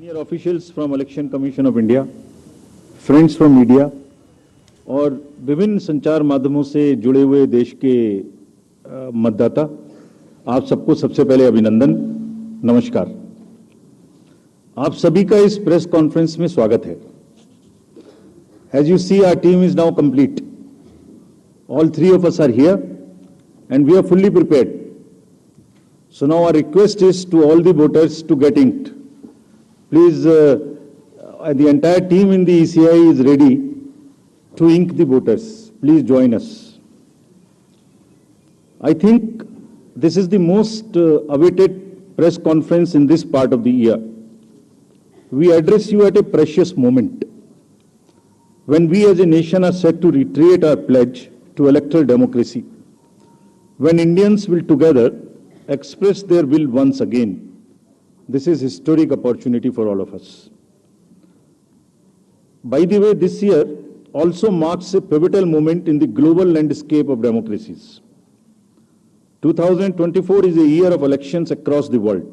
Senior officials from Election Commission of India, friends from media और विभिन्न संचार माध्यमों से जुड़े हुए देश के मतदाता, आप सबको सबसे पहले अभिनंदन, नमस्कार। आप सभी का इस प्रेस कॉन्फ्रेंस में स्वागत है। As you see, our team is now complete. All three of us are here and we are fully prepared. So now our request is to all the voters to get inked. Please, the entire team in the ECI is ready to ink the voters. Please join us. I think this is the most awaited press conference in this part of the year. We address you at a precious moment when we as a nation are set to reiterate our pledge to electoral democracy, when Indians will together express their will once again. This is historic opportunity for all of us. By the way, this year also marks a pivotal moment in the global landscape of democracies. 2024 is a year of elections across the world.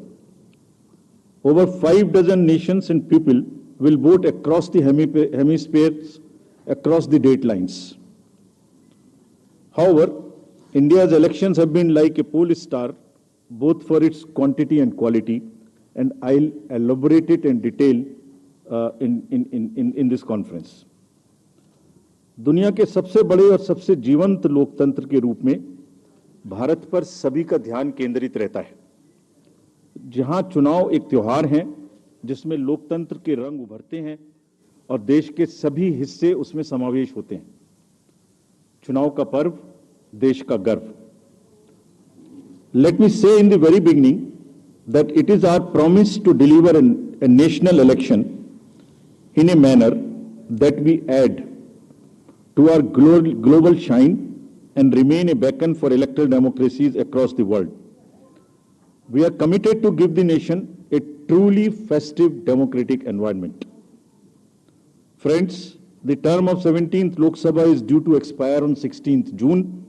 Over 6 nations and people will vote across the hemispheres, across the date lines. However, India's elections have been like a pole star, both for its quantity and quality, and I'll elaborate it in detail in this conference. दुनिया के सबसे बड़े और सबसे जीवंत लोकतंत्र के रूप में भारत पर सभी का ध्यान केंद्रित रहता है, जहां चुनाव एक त्योहार है जिसमें लोकतंत्र के रंग उभरते हैं और देश के सभी हिस्से उसमें समावेश होते हैं। चुनाव का पर्व, देश का गर्व। Let me say in the very beginning that it is our promise to deliver a national election in a manner that we add to our global shine and remain a beacon for electoral democracies across the world. We are committed to give the nation a truly festive democratic environment. Friends, the term of 17th Lok Sabha is due to expire on 16th June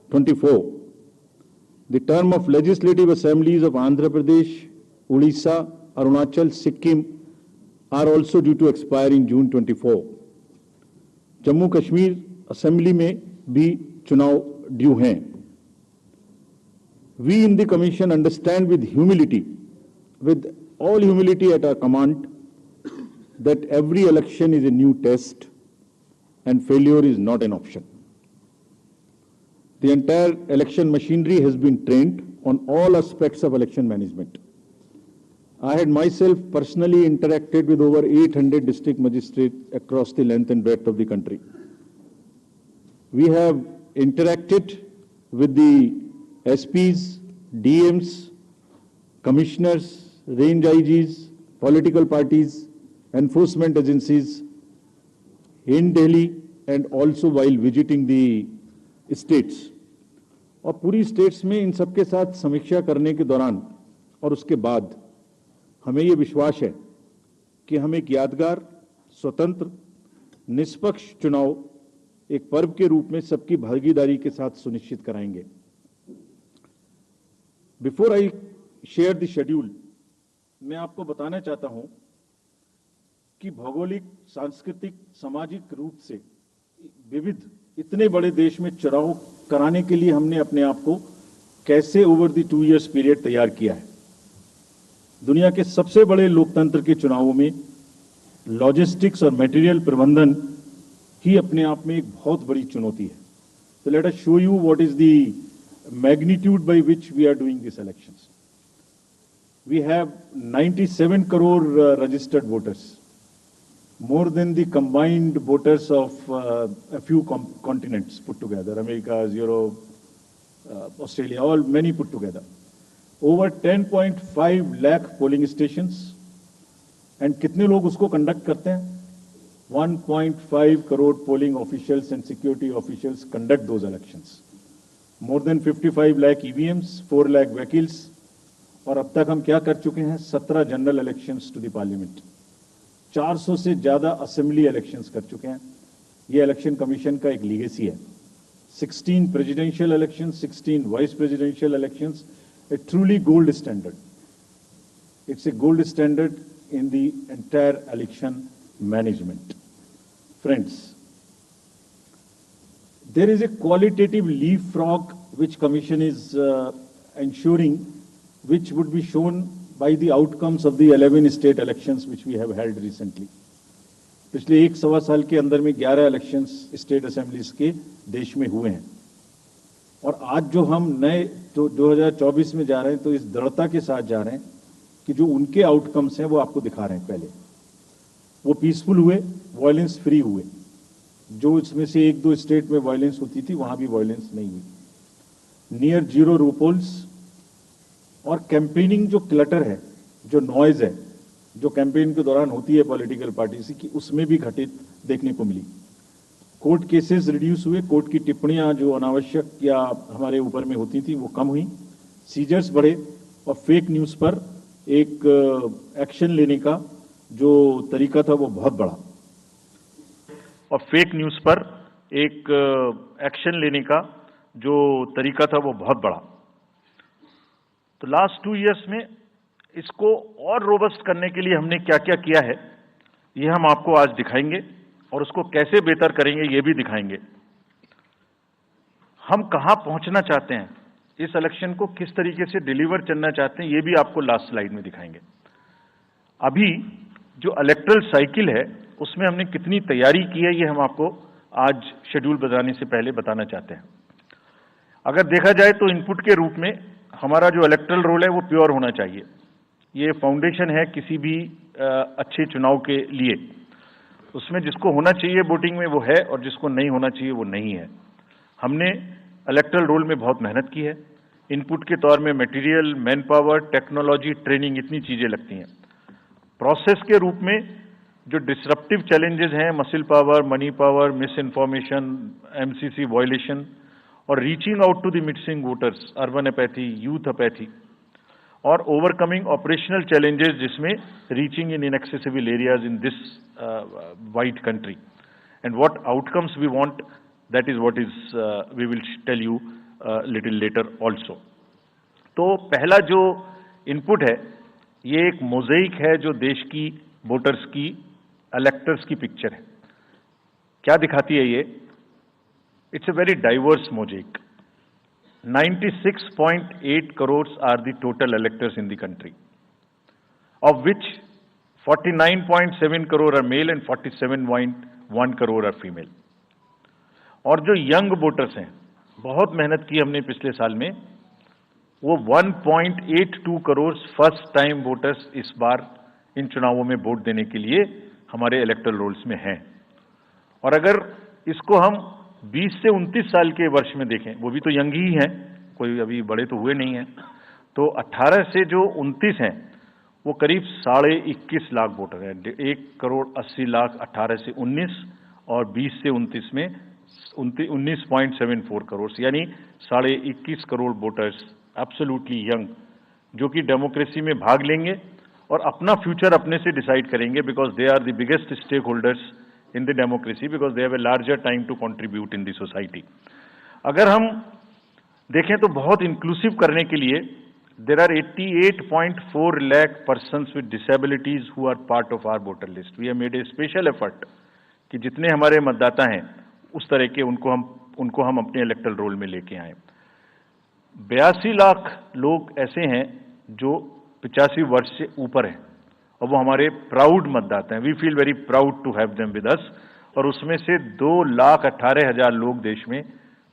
24. The term of legislative assemblies of Andhra Pradesh, Odisha, Arunachal, Sikkim are also due to expire in June 24. Jammu Kashmir assembly में भी चुनाव due हैं। We in the Commission understand with all humility at our command, that every election is a new test and failure is not an option. The entire election machinery has been trained on all aspects of election management. I had myself personally interacted with over 800 district magistrates across the length and breadth of the country. We have interacted with the SPs, DMs, commissioners, range IGs, political parties, enforcement agencies in Delhi and also while visiting the states. और पूरी states में इन सबके साथ समीक्षा करने के दौरान और उसके बाद हमें ये विश्वास है कि हम एक यादगार, स्वतंत्र, निष्पक्ष चुनाव एक पर्व के रूप में सबकी भागीदारी के साथ सुनिश्चित कराएंगे। Before I share the schedule, मैं आपको बताना चाहता हूं कि भौगोलिक, सांस्कृतिक, सामाजिक रूप से विविध इतने बड़े देश में चुनाव कराने के लिए हमने अपने आप को कैसे ओवर द 2 years पीरियड तैयार किया है। दुनिया के सबसे बड़े लोकतंत्र के चुनावों में लॉजिस्टिक्स और मटेरियल प्रबंधन ही अपने आप में एक बहुत बड़ी चुनौती है। तो let us show you what is the magnitude by which we are doing this elections. We have 97 crore registered voters, more than the combined voters of a few continents put together, America, Europe, Australia, all many put together. Over 10.5 lakh polling stations, and कितने लोग उसको conduct करते हैं? 1.5 crore polling officials and security officials conduct those elections. More than 55 lakh EVMs, 4 lakh vehicles, और अब तक हम क्या कर चुके हैं? 17 general elections to the parliament, 400 से ज्यादा असेंबली इलेक्शंस कर चुके हैं। ये इलेक्शन कमीशन का एक लीगेसी है। 16 presidential elections, 16 vice presidential elections, a truly gold standard. It's a gold standard in the entire election management. Friends, there is a qualitative leapfrog which Commission is ensuring, which would be shown by the outcomes of the 11 state elections which we have held recently. पिछले 1-1.25 साल के अंदर में 11 elections state assemblies के देश में हुए हैं, और आज जो हम नए जो 2024 में जा रहे हैं, तो इस दृढ़ता के साथ जा रहे हैं कि जो उनके आउटकम्स हैं वो आपको दिखा रहे हैं। पहले वो पीसफुल हुए, वायलेंस फ्री हुए। जो इसमें से 1-2 स्टेट में वायलेंस होती थी, वहां भी वायलेंस नहीं हुई। नियर जीरो रूपोल्स और कैंपेनिंग जो क्लटर है, जो नॉइज है, जो कैंपेन के दौरान होती है पॉलिटिकल पार्टी की, उसमें भी घटित देखने को मिली। कोर्ट केसेस रिड्यूस हुए, कोर्ट की टिप्पणियां जो अनावश्यक या हमारे ऊपर में होती थी वो कम हुई, सीजर्स बढ़े, और फेक न्यूज पर एक एक्शन लेने का जो तरीका था वो बहुत बढ़ा। और फेक न्यूज पर एक एक्शन लेने का जो तरीका था वो बहुत बढ़ा। तो लास्ट 2 इयर्स में इसको और रोबस्ट करने के लिए हमने क्या क्या किया है, ये हम आपको आज दिखाएंगे, और उसको कैसे बेहतर करेंगे ये भी दिखाएंगे। हम कहां पहुंचना चाहते हैं, इस इलेक्शन को किस तरीके से डिलीवर करना चाहते हैं, ये भी आपको लास्ट स्लाइड में दिखाएंगे। अभी जो इलेक्टरल साइकिल है उसमें हमने कितनी तैयारी की है, ये हम आपको आज शेड्यूल बताने से पहले बताना चाहते हैं। अगर देखा जाए तो इनपुट के रूप में हमारा जो इलेक्टरल रोल है वो प्योर होना चाहिए। ये फाउंडेशन है किसी भी अच्छे चुनाव के लिए। उसमें जिसको होना चाहिए वोटिंग में वो है, और जिसको नहीं होना चाहिए वो नहीं है। हमने इलेक्टरल रोल में बहुत मेहनत की है। इनपुट के तौर में material, manpower, technology, training, इतनी चीजें लगती हैं। प्रोसेस के रूप में जो डिसरप्टिव चैलेंजेस हैं, muscle power, money power, misinformation, MCC violation, और reaching out to the missing voters, urban apathy, youth apathy, और ओवरकमिंग ऑपरेशनल चैलेंजेस, जिसमें reaching in inaccessible areas in this wide country, and what outcomes we want, that is what is we will tell you little later also. तो पहला जो input है ये एक मोज़ेइक है जो देश की वोटर्स की, इलेक्टर्स की पिक्चर है। क्या दिखाती है ये? It's a very diverse mosaic. 96.8 crores are the total electors in the country, of which 49.7 crore are male and 47.1 crore are female. और जो यंग वोटर्स हैं, बहुत मेहनत की हमने पिछले साल में, वो 1.82 करोड़ फर्स्ट टाइम वोटर्स इस बार इन चुनावों में वोट देने के लिए हमारे इलेक्टरल रोल्स में हैं। और अगर इसको हम 20 से 29 साल के वर्ष में देखें, वो भी तो यंग ही हैं, कोई अभी बड़े तो हुए नहीं हैं, तो 18 से जो 29 हैं वो करीब 21.5 लाख वोटर हैं। 1.80 करोड़ 18 से 19, और 20 से 29 में 19.74 करोड़, यानी 21.5 करोड़ वोटर्स एब्सोल्युटली यंग, जो कि डेमोक्रेसी में भाग लेंगे और अपना फ्यूचर अपने से डिसाइड करेंगे, because they are the biggest stakeholders in the democracy, because they have a larger time to contribute in the society. अगर हम देखें तो बहुत इंक्लूसिव करने के लिए there are 88.4 lakh persons with disabilities who are part of our voter list. We have made a special effort कि जितने हमारे मतदाता हैं उस तरह के उनको हम अपने इलेक्टरल रोल में लेके आए। 82 लाख लोग ऐसे हैं जो 85 वर्ष से ऊपर हैं, और वो हमारे प्राउड मतदाता हैं। We feel very proud to have them with us. और उसमें से 2,18,000 लोग देश में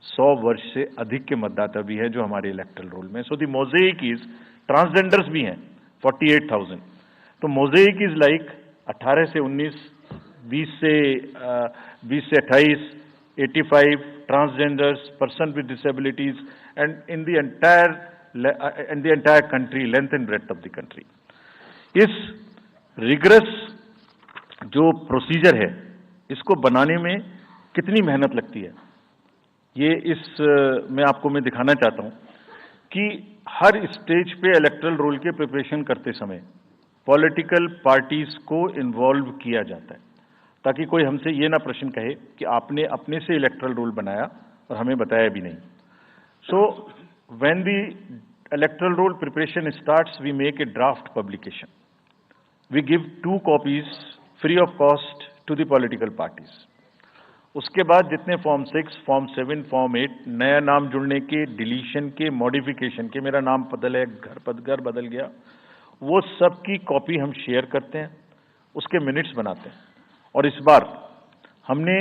100 वर्ष से अधिक के मतदाता भी हैं जो हमारे इलेक्टरल रोल में। सो द मोज़ेइक इज, ट्रांसजेंडर्स भी हैं 48,000। तो मोज़ेइक इज लाइक 18 से 19, 20 से 28, 85 transgenders, person with disabilities, and in the entire country, length and breadth of the country. इस रिगरस जो प्रोसीजर है, इसको बनाने में कितनी मेहनत लगती है, ये मैं दिखाना चाहता हूं कि हर स्टेज पे इलेक्टरल रोल के प्रिपरेशन करते समय पॉलिटिकल पार्टीज को इन्वॉल्व किया जाता है, ताकि कोई हमसे ये ना प्रश्न कहे कि आपने अपने से इलेक्टरल रोल बनाया और हमें बताया भी नहीं। So when the electoral roll preparation starts, we make a draft publication, we give 2 copies free of cost to the political parties. उसके बाद जितने फॉर्म 6, फॉर्म 7, फॉर्म 8 नया नाम जुड़ने के, डिलीशन के, मॉडिफिकेशन के, मेरा नाम बदल है, घर बदल गया, वो सब की कॉपी हम शेयर करते हैं, उसके मिनट्स बनाते हैं। और इस बार हमने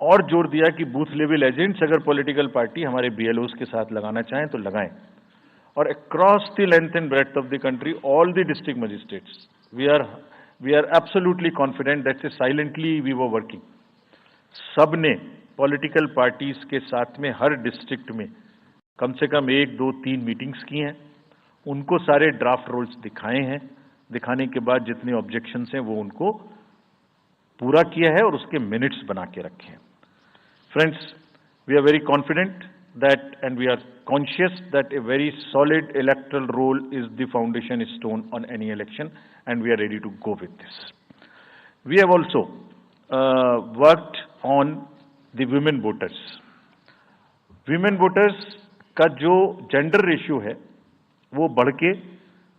और जोर दिया कि बूथ लेवल एजेंट्स अगर पॉलिटिकल पार्टी हमारे BLOs के साथ लगाना चाहें तो लगाएं। और across the length and breadth of the country, all the district magistrates, we are absolutely confident that silently we were working. सबने पॉलिटिकल पार्टीज के साथ में हर डिस्ट्रिक्ट में कम से कम 1, 2, 3 मीटिंग्स की हैं, उनको सारे ड्राफ्ट रोल्स दिखाए हैं, दिखाने के बाद जितने ऑब्जेक्शंस हैं वो उनको पूरा किया है और उसके मिनट्स बना के रखे हैं। Friends, we are very confident that and we are conscious that a very solid electoral roll is the foundation stone on any election, and we are ready to go with this. We have also worked on the women voters. Women voters का जो gender ratio है वो बढ़ के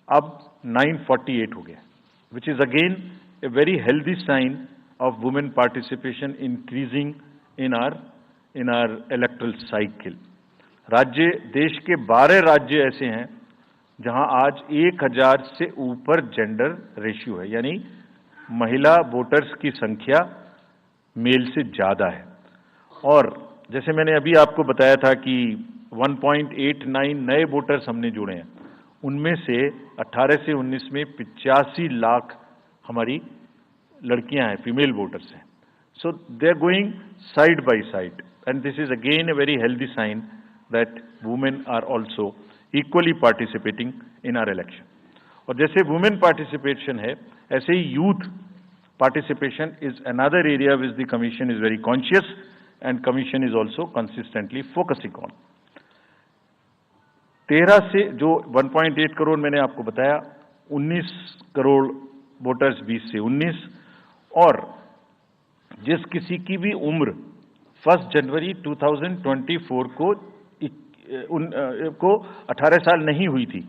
अब 948 हो गया, which is again a very healthy sign of women participation increasing in our electoral cycle. राज्य, देश के 12 राज्य ऐसे हैं जहां आज 1000 से ऊपर जेंडर रेशियो है, यानी महिला वोटर्स की संख्या मेल से ज्यादा है। और जैसे मैंने अभी आपको बताया था कि 1.89 नए वोटर्स हमने जुड़े हैं, उनमें से 18 से 19 में 85 लाख हमारी लड़कियां हैं, फीमेल वोटर्स हैं। So they are going side by side, and this is again a very healthy sign that women are also equally participating in our election. और जैसे women participation है, ऐसे ही youth participation is another area which the commission is very conscious and commission is also consistently focusing on. 13 से जो 1.8 करोड़ मैंने आपको बताया, 19 crore voters 20 से 19, और जिस किसी की भी उम्र 1 जनवरी 2024 को 18 साल नहीं हुई थी,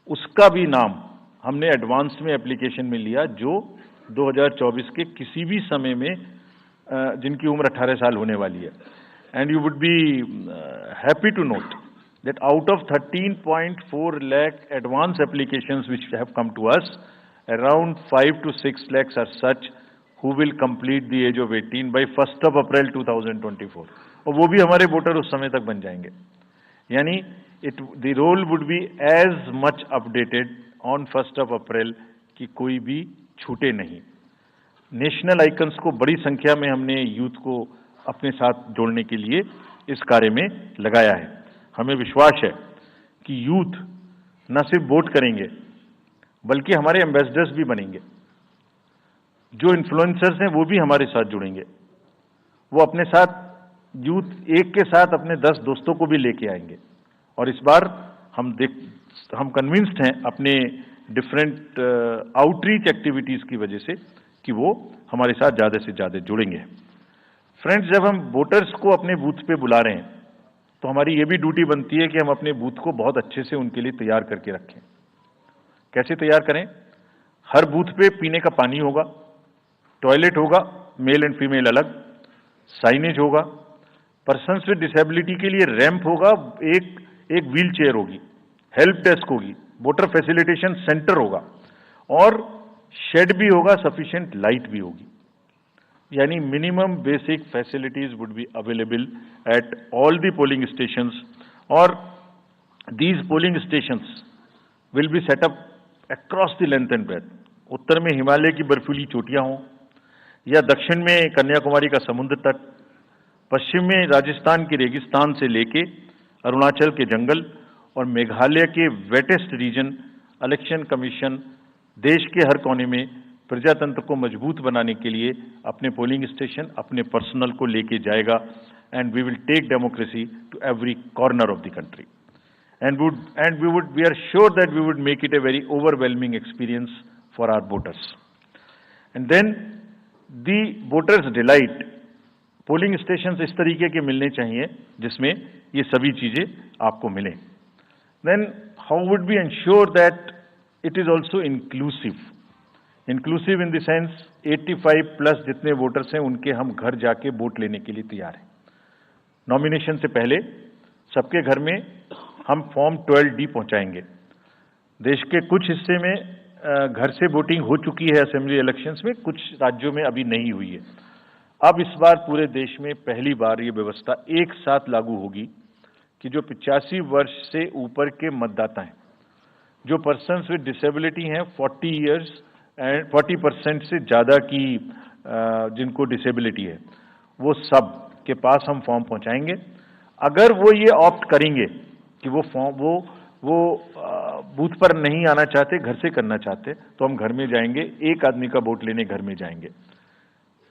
उसका भी नाम हमने एडवांस में एप्लीकेशन में लिया, जो 2024 के किसी भी समय में जिनकी उम्र 18 साल होने वाली है। And you would be happy to note that out of 13.4 lakh advance applications which have come to us, around 5 to 6 lakhs are such who will complete the age of 18 by 1st of April 2024, और वो भी हमारे voter उस समय तक बन जाएंगे। यानी the roll would be as much updated on 1st of April कि कोई भी छूटे नहीं। नेशनल आइकन्स को बड़ी संख्या में हमने यूथ को अपने साथ जोड़ने के लिए इस कार्य में लगाया है। हमें विश्वास है कि यूथ न सिर्फ वोट करेंगे बल्कि हमारे एम्बेसडर्स भी बनेंगे। जो इन्फ्लुएंसर्स हैं वो भी हमारे साथ जुड़ेंगे, वो अपने साथ यूथ एक के साथ अपने 10 दोस्तों को भी लेके आएंगे। और इस बार हम कन्विंस्ड हैं अपने डिफरेंट आउटरीच एक्टिविटीज की वजह से कि वो हमारे साथ ज्यादा से ज्यादा जुड़ेंगे। फ्रेंड्स, जब हम वोटर्स को अपने बूथ पे बुला रहे हैं तो हमारी ये भी ड्यूटी बनती है कि हम अपने बूथ को बहुत अच्छे से उनके लिए तैयार करके रखें। कैसे तैयार करें? हर बूथ पे पीने का पानी होगा, टॉयलेट होगा, मेल एंड फीमेल अलग, साइनेज होगा, पर्सन्स विद डिसेबिलिटी के लिए रैंप होगा, एक व्हील चेयर होगी, हेल्प डेस्क होगी, वोटर फैसिलिटेशन सेंटर होगा, और शेड भी होगा, सफिशिएंट लाइट भी होगी। यानी minimum basic facilities would be available at all the polling stations, और these polling stations will be set up across the length and breadth. उत्तर में हिमालय की बर्फीली चोटियां हों, या दक्षिण में कन्याकुमारी का समुद्र तट, पश्चिम में राजस्थान के रेगिस्तान से लेके अरुणाचल के जंगल और मेघालय के वेटेस्ट रीजन, इलेक्शन कमीशन देश के हर कोने में प्रजातंत्र को मजबूत बनाने के लिए अपने पोलिंग स्टेशन, अपने पर्सनल को लेके जाएगा, and we will take democracy to every corner of the country, and we are sure that we would make it a very overwhelming experience for our voters. And then the voters delight, polling station इस तरीके के मिलने चाहिए जिसमें ये सभी चीजें आपको मिलें। Then how would we ensure that it is also inclusive? Inclusive in the sense 85 plus जितने वोटर्स हैं उनके हम घर जाके वोट लेने के लिए तैयार हैं। नॉमिनेशन से पहले सबके घर में हम फॉर्म 12D पहुंचाएंगे। देश के कुछ हिस्से में घर से वोटिंग हो चुकी है असेंबली इलेक्शंस में, कुछ राज्यों में अभी नहीं हुई है। अब इस बार पूरे देश में पहली बार ये व्यवस्था एक साथ लागू होगी कि जो 85 वर्ष से ऊपर के मतदाता हैं, जो पर्सन्स विद डिसेबिलिटी हैं 40 इयर्स एंड 40% से ज़्यादा की जिनको डिसेबिलिटी है, वो सब के पास हम फॉर्म पहुंचाएंगे। अगर वो ये ऑप्ट करेंगे कि वो फॉर्म वो बूथ पर नहीं आना चाहते, घर से करना चाहते, तो हम घर में जाएंगे, एक आदमी का वोट लेने घर में जाएंगे।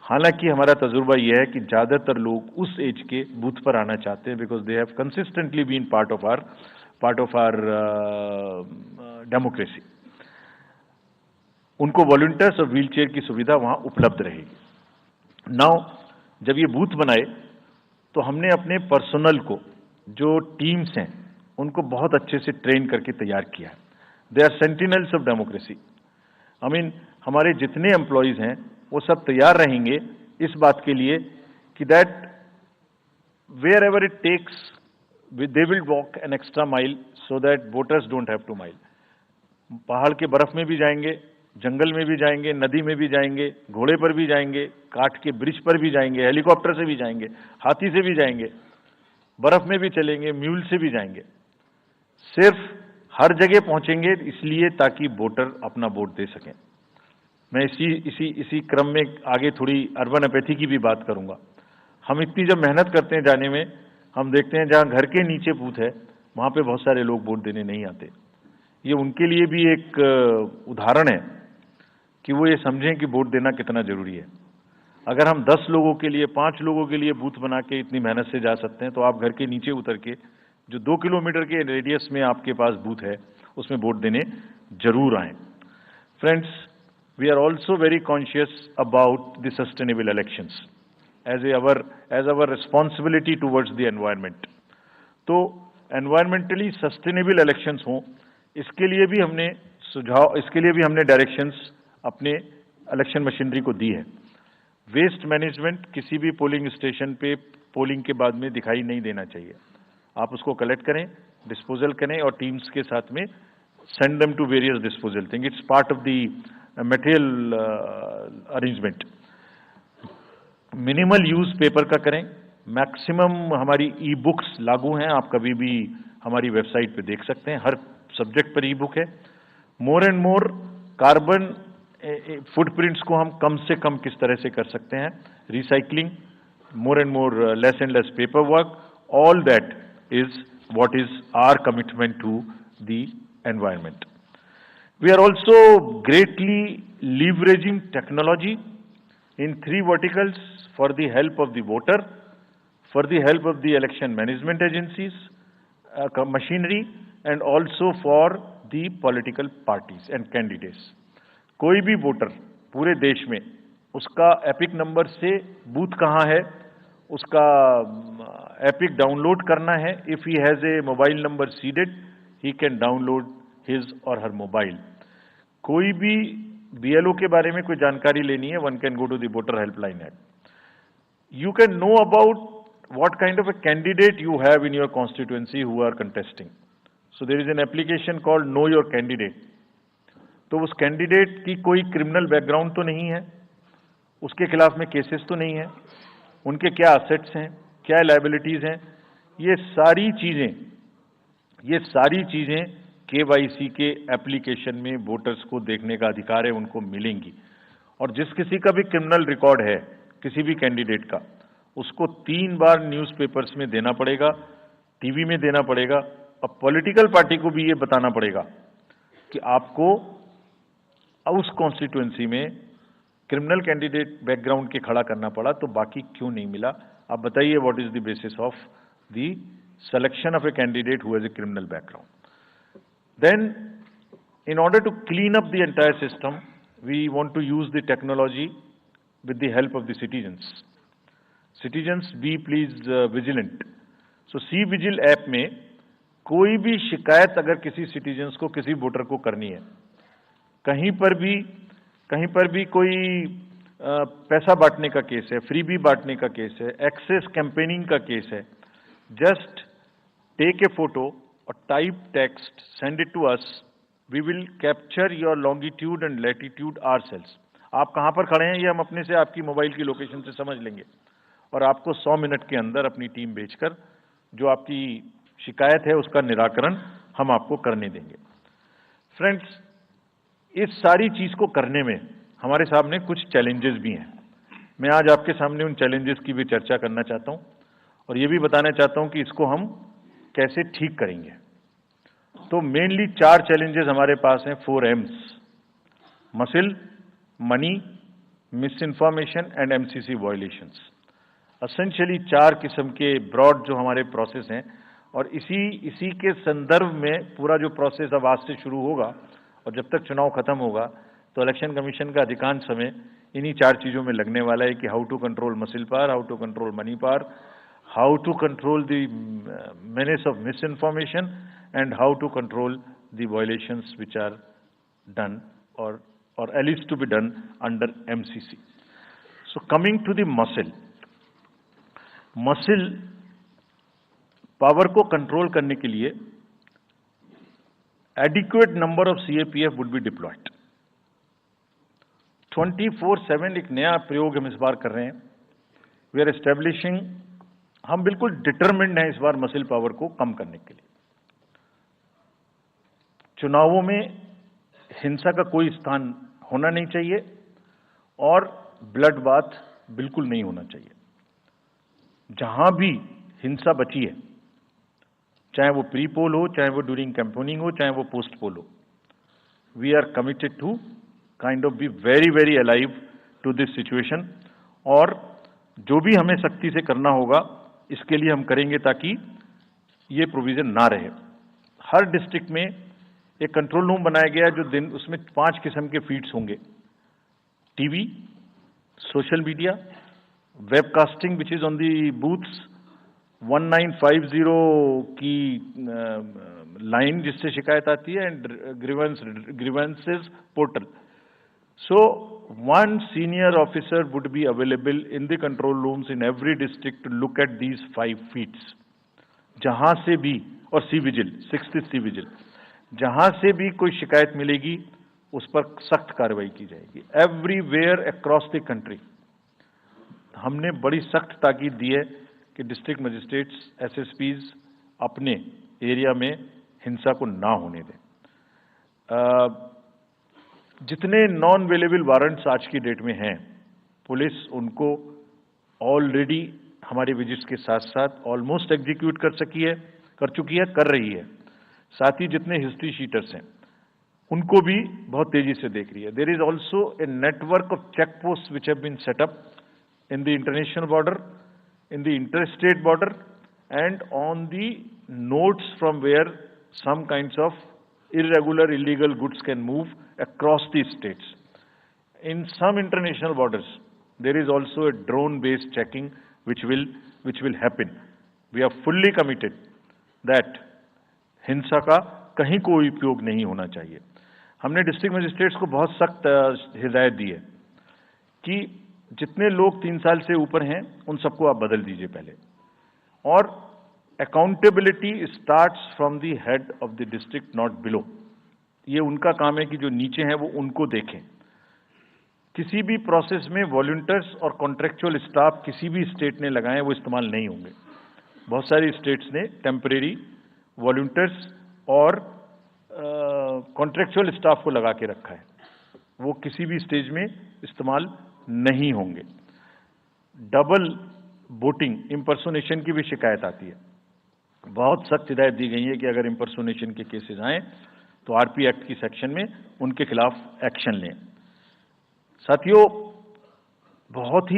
हालांकि हमारा तजुर्बा यह है कि ज़्यादातर लोग उस एज के बूथ पर आना चाहते हैं, because they have consistently been part of our democracy. उनको वॉलंटियर्स और व्हील चेयर की सुविधा वहां उपलब्ध रहेगी। नाउ जब ये बूथ बनाए तो हमने अपने पर्सनल को, जो टीम्स हैं, उनको बहुत अच्छे से ट्रेन करके तैयार किया है। They are sentinels of democracy. I mean हमारे जितने एम्प्लॉयज हैं वो सब तैयार रहेंगे इस बात के लिए कि that wherever it takes they will walk an extra mile so that voters don't have to mile. पहाड़ के बर्फ में भी जाएंगे, जंगल में भी जाएंगे, नदी में भी जाएंगे, घोड़े पर भी जाएंगे, काठ के ब्रिज पर भी जाएंगे, हेलीकॉप्टर से भी जाएंगे, हाथी से भी जाएंगे, बर्फ में भी चलेंगे, म्यूल से भी जाएंगे। सिर्फ हर जगह पहुंचेंगे इसलिए ताकि वोटर अपना वोट दे सकें। मैं इसी क्रम में आगे थोड़ी अर्बन एपैथी की भी बात करूंगा। हम इतनी जब मेहनत करते हैं जाने में, हम देखते हैं जहां घर के नीचे बूथ है वहां पे बहुत सारे लोग वोट देने नहीं आते। ये उनके लिए भी एक उदाहरण है कि वो ये समझें कि वोट देना कितना जरूरी है। अगर हम 10 लोगों के लिए, 5 लोगों के लिए बूथ बना के इतनी मेहनत से जा सकते हैं, तो आप घर के नीचे उतर के जो 2 किलोमीटर के रेडियस में आपके पास बूथ है उसमें वोट देने जरूर आएं। Friends, we are also very conscious about the sustainable elections as our responsibility towards the environment. तो एनवायरमेंटली सस्टेनेबल इलेक्शंस हों, इसके लिए भी हमने डायरेक्शंस अपने इलेक्शन मशीनरी को दी है। वेस्ट मैनेजमेंट किसी भी पोलिंग स्टेशन पे पोलिंग के बाद में दिखाई नहीं देना चाहिए। आप उसको कलेक्ट करें, डिस्पोजल करें और टीम्स के साथ में send them to various disposal thing. It's part of the material arrangement. Minimal use paper का करें। मैक्सिमम हमारी ई बुक्स लागू हैं, आप कभी भी हमारी वेबसाइट पे देख सकते हैं, हर सब्जेक्ट पर ई बुक है। More and more carbon footprints को हम कम से कम किस तरह से कर सकते हैं, recycling, more and more less and less paper work, all that is what is our commitment to the environment. We are also greatly leveraging technology in 3 verticals for the help of the voter, for the help of the election management agencies, machinery, and also for the political parties and candidates. कोई भी voter पूरे देश में उसका epic number से booth कहाँ है उसका एपिक डाउनलोड करना है। If he has a mobile number seeded, he can download his और हर मोबाइल। कोई भी बीएलओ के बारे में कोई जानकारी लेनी है, one can go to the voter helpline app. You can know about what kind of a candidate you have in your constituency who are contesting. So there is an application called Know Your Candidate. तो उस candidate की कोई criminal background तो नहीं है, उसके खिलाफ में केसेस तो नहीं है, उनके क्या असेट्स हैं, क्या लायबिलिटीज हैं, ये सारी चीजें केवाईसी के एप्लीकेशन में वोटर्स को देखने का अधिकार है, उनको मिलेंगी। और जिस किसी का भी क्रिमिनल रिकॉर्ड है किसी भी कैंडिडेट का, उसको 3 बार न्यूज़पेपर्स में देना पड़ेगा, टीवी में देना पड़ेगा, और पॉलिटिकल पार्टी को भी ये बताना पड़ेगा कि आपको उस कॉन्स्टिट्यूएंसी में क्रिमिनल कैंडिडेट बैकग्राउंड के खड़ा करना पड़ा, तो बाकी क्यों नहीं मिला। आप बताइए, what is the basis of the selection of a candidate who has a criminal background. Then in order to clean up the entire system, we want to use the technology with the help of the citizens. Citizens, be please vigilant. So C-Vigil app में कोई भी शिकायत अगर किसी citizens को, किसी voter को करनी है, कहीं पर भी कहीं पर भी कोई पैसा बांटने का केस है, फ्रीबी बांटने का केस है, एक्सेस कैंपेनिंग का केस है, जस्ट टेक ए फोटो और type text, send it to us, we will capture your longitude and latitude ourselves. आप कहाँ पर खड़े हैं ये हम अपने से आपकी मोबाइल की लोकेशन से समझ लेंगे और आपको 100 मिनट के अंदर अपनी टीम भेजकर जो आपकी शिकायत है उसका निराकरण हम आपको करने देंगे। फ्रेंड्स, इस सारी चीज को करने में हमारे सामने कुछ चैलेंजेस भी हैं। मैं आज आपके सामने उन चैलेंजेस की भी चर्चा करना चाहता हूं और ये भी बताना चाहता हूं कि इसको हम कैसे ठीक करेंगे। तो मेनली 4 चैलेंजेस हमारे पास हैं, 4 M's: muscle, money, miss information and MCC violations. Essentially 4 किस्म के ब्रॉड जो हमारे प्रोसेस हैं और इसी के संदर्भ में पूरा जो प्रोसेस अब आज से शुरू होगा और जब तक चुनाव खत्म होगा तो इलेक्शन कमीशन का अधिकांश समय इन्हीं 4 चीजों में लगने वाला है कि how to control muscle power, how to control money power, how to control the menace of misinformation and how to control the violations which are done or at least to be done under MCC. So coming to the muscle power को control करने के लिए adequate number of CAPF would be deployed. 24/7 एक नया प्रयोग हम इस बार कर रहे हैं। वी आर एस्टेब्लिशिंग, हम बिल्कुल डिटरमिन्ड हैं इस बार मसिल पावर को कम करने के लिए। चुनावों में हिंसा का कोई स्थान होना नहीं चाहिए और ब्लड बाथ बिल्कुल नहीं होना चाहिए। जहां भी हिंसा बची है, चाहे वो प्री पोल हो, चाहे वो ड्यूरिंग कैंपेनिंग हो, चाहे वो पोस्ट पोल हो, we are committed to kind of be very very alive to this situation और जो भी हमें सख्ती से करना होगा इसके लिए हम करेंगे ताकि ये प्रोविजन ना रहे। हर डिस्ट्रिक्ट में एक कंट्रोल रूम बनाया गया है जो उसमें 5 किस्म के फीड्स होंगे: TV, social media, webcasting which is on the booths, 1950 की लाइन जिससे शिकायत आती है, and grievances portal. So, one senior officer would be available in the control rooms in every district to look at these 5 feeds. जहां से भी, और C vigil, 6th C vigil, जहां से भी कोई शिकायत मिलेगी उस पर सख्त कार्रवाई की जाएगी। एवरीवेयर अक्रॉस द कंट्री हमने बड़ी सख्त ताकीद दी है कि डिस्ट्रिक्ट मजिस्ट्रेट्स, SSPs अपने एरिया में हिंसा को ना होने दें। जितने नॉन अवेलेबल वारंट्स आज की डेट में हैं, पुलिस उनको ऑलरेडी हमारी विजिट्स के साथ साथ ऑलमोस्ट एग्जीक्यूट कर चुकी है, कर रही है। साथ ही जितने हिस्ट्री शीटर्स हैं उनको भी बहुत तेजी से देख रही है। There is also a network of check post which have been set up in the international border, in the interstate border and on the notes from where some kinds of irregular, illegal goods can move across the states. In some international borders, there is also a drone-based checking which will happen. We are fully committed that हिंसा का कहीं कोई उपयोग नहीं होना चाहिए। हमने district magistrates को बहुत सख्त हिदायत दी है कि जितने लोग 3 साल से ऊपर हैं उन सबको आप बदल दीजिए पहले, और accountability starts from the head of the district, not below. ये उनका काम है कि जो नीचे हैं वो उनको देखें। किसी भी प्रोसेस में वॉलंटियर्स और कॉन्ट्रेक्चुअल स्टाफ किसी भी स्टेट ने लगाए वो इस्तेमाल नहीं होंगे। बहुत सारी स्टेट्स ने टेम्परेरी वॉलंटियर्स और कॉन्ट्रेक्चुअल स्टाफ को लगा के रखा है, वो किसी भी स्टेज में इस्तेमाल नहीं होंगे। डबल वोटिंग, इम्पर्सोनेशन की भी शिकायत आती है। बहुत सख्त हिदायत दी गई है कि अगर इम्पर्सोनेशन के केसेस आए तो आरपी एक्ट की सेक्शन में उनके खिलाफ एक्शन लें। साथियों, बहुत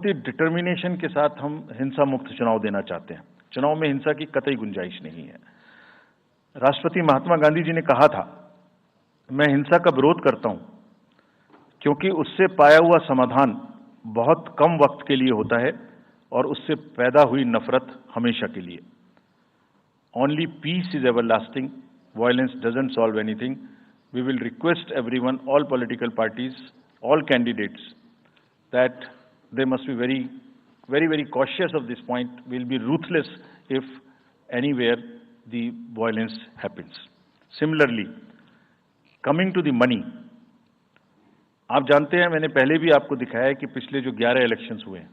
ही डिटर्मिनेशन के साथ हम हिंसा मुक्त चुनाव देना चाहते हैं। चुनाव में हिंसा की कतई गुंजाइश नहीं है। राष्ट्रपति महात्मा गांधी जी ने कहा था, मैं हिंसा का विरोध करता हूं क्योंकि उससे पाया हुआ समाधान बहुत कम वक्त के लिए होता है और उससे पैदा हुई नफरत हमेशा के लिए। Only peace is everlasting, violence doesn't solve anything. we will request everyone, all political parties, all candidates, that they must be very cautious of this point. We'll be ruthless if anywhere the violence happens. Similarly, coming to the money, आप जानते हैं, मैंने पहले भी आपको दिखाया है कि पिछले जो 11 इलेक्शंस हुए हैं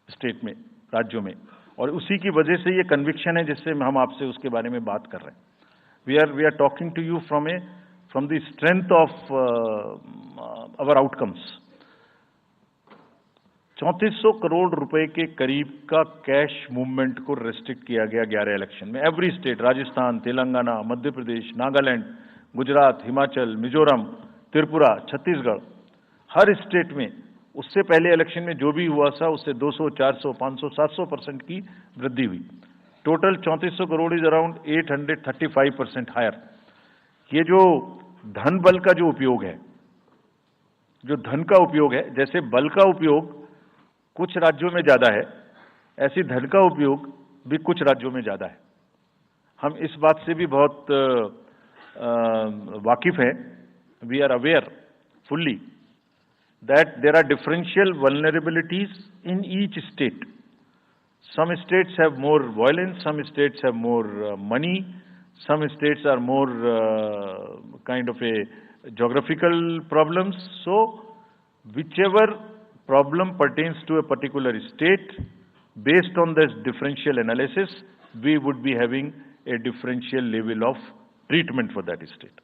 स्टेट में, राज्यों में, और उसी की वजह से ये कन्विक्शन है जिससे हम आपसे उसके बारे में बात कर रहे हैं. We are talking to you from the strength of our outcomes. 3400 crore रुपए के करीब का कैश मूवमेंट को रेस्ट्रिक्ट किया गया 11 इलेक्शन में. एवरी स्टेट, राजस्थान, तेलंगाना, मध्य प्रदेश, नागालैंड, गुजरात, हिमाचल, मिजोरम, त्रिपुरा, छत्तीसगढ़, हर स्टेट में उससे पहले इलेक्शन में जो भी हुआ था उससे 200, 400, 500, 700% की वृद्धि हुई. Total 3400 crore is around 835% higher. ये जो धन बल का जो उपयोग है, जो धन का उपयोग है, जैसे बल का उपयोग कुछ राज्यों में ज्यादा है, ऐसी धन का उपयोग भी कुछ राज्यों में ज्यादा है. हम इस बात से भी बहुत वाकिफ हैं. We are aware fully that there are differential vulnerabilities in each state. Some states have more violence, some states have more money, some states are more kind of a geographical problems. So whichever problem pertains to a particular state, based on this differential analysis, we would be having a differential level of treatment for that state.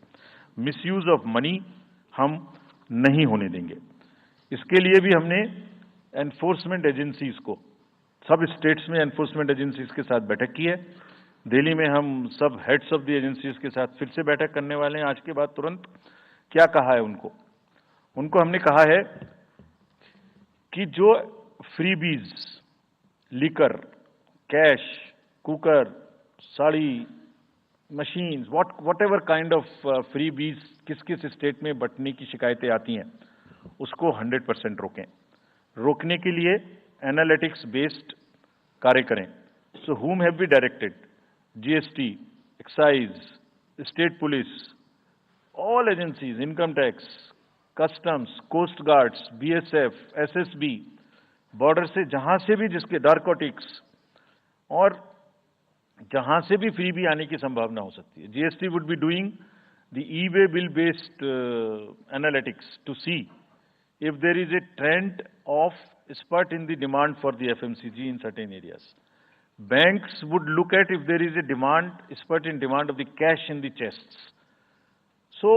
Misuse of money हम नहीं होने देंगे. इसके लिए भी हमने enforcement agencies को, सब स्टेट्स में एनफोर्समेंट एजेंसीज के साथ बैठक की है. दिल्ली में हम सब हेड्स ऑफ द एजेंसीज के साथ फिर से बैठक करने वाले हैं आज के बाद तुरंत. क्या कहा है उनको हमने कहा है कि जो freebies, liquor, cash, cooker, sari, machines, whatever kind of freebies किस किस स्टेट में बंटने की शिकायतें आती हैं, उसको 100% रोकें. रोकने के लिए एनालिटिक्स बेस्ड कार्य करें. सो whom have we directed? GST, excise, state police, all agencies, income tax, customs, coast guards, BSF, SSB, border से जहां से भी जिसके नारकोटिक्स और जहां से भी फ्री भी आने की संभावना हो सकती है. GST would be doing the e-way bill based analytics to see if there is a trend of spurt in the demand for the FMCG in certain areas. Banks would look at if there is a spurt in demand of the cash in the chests. So,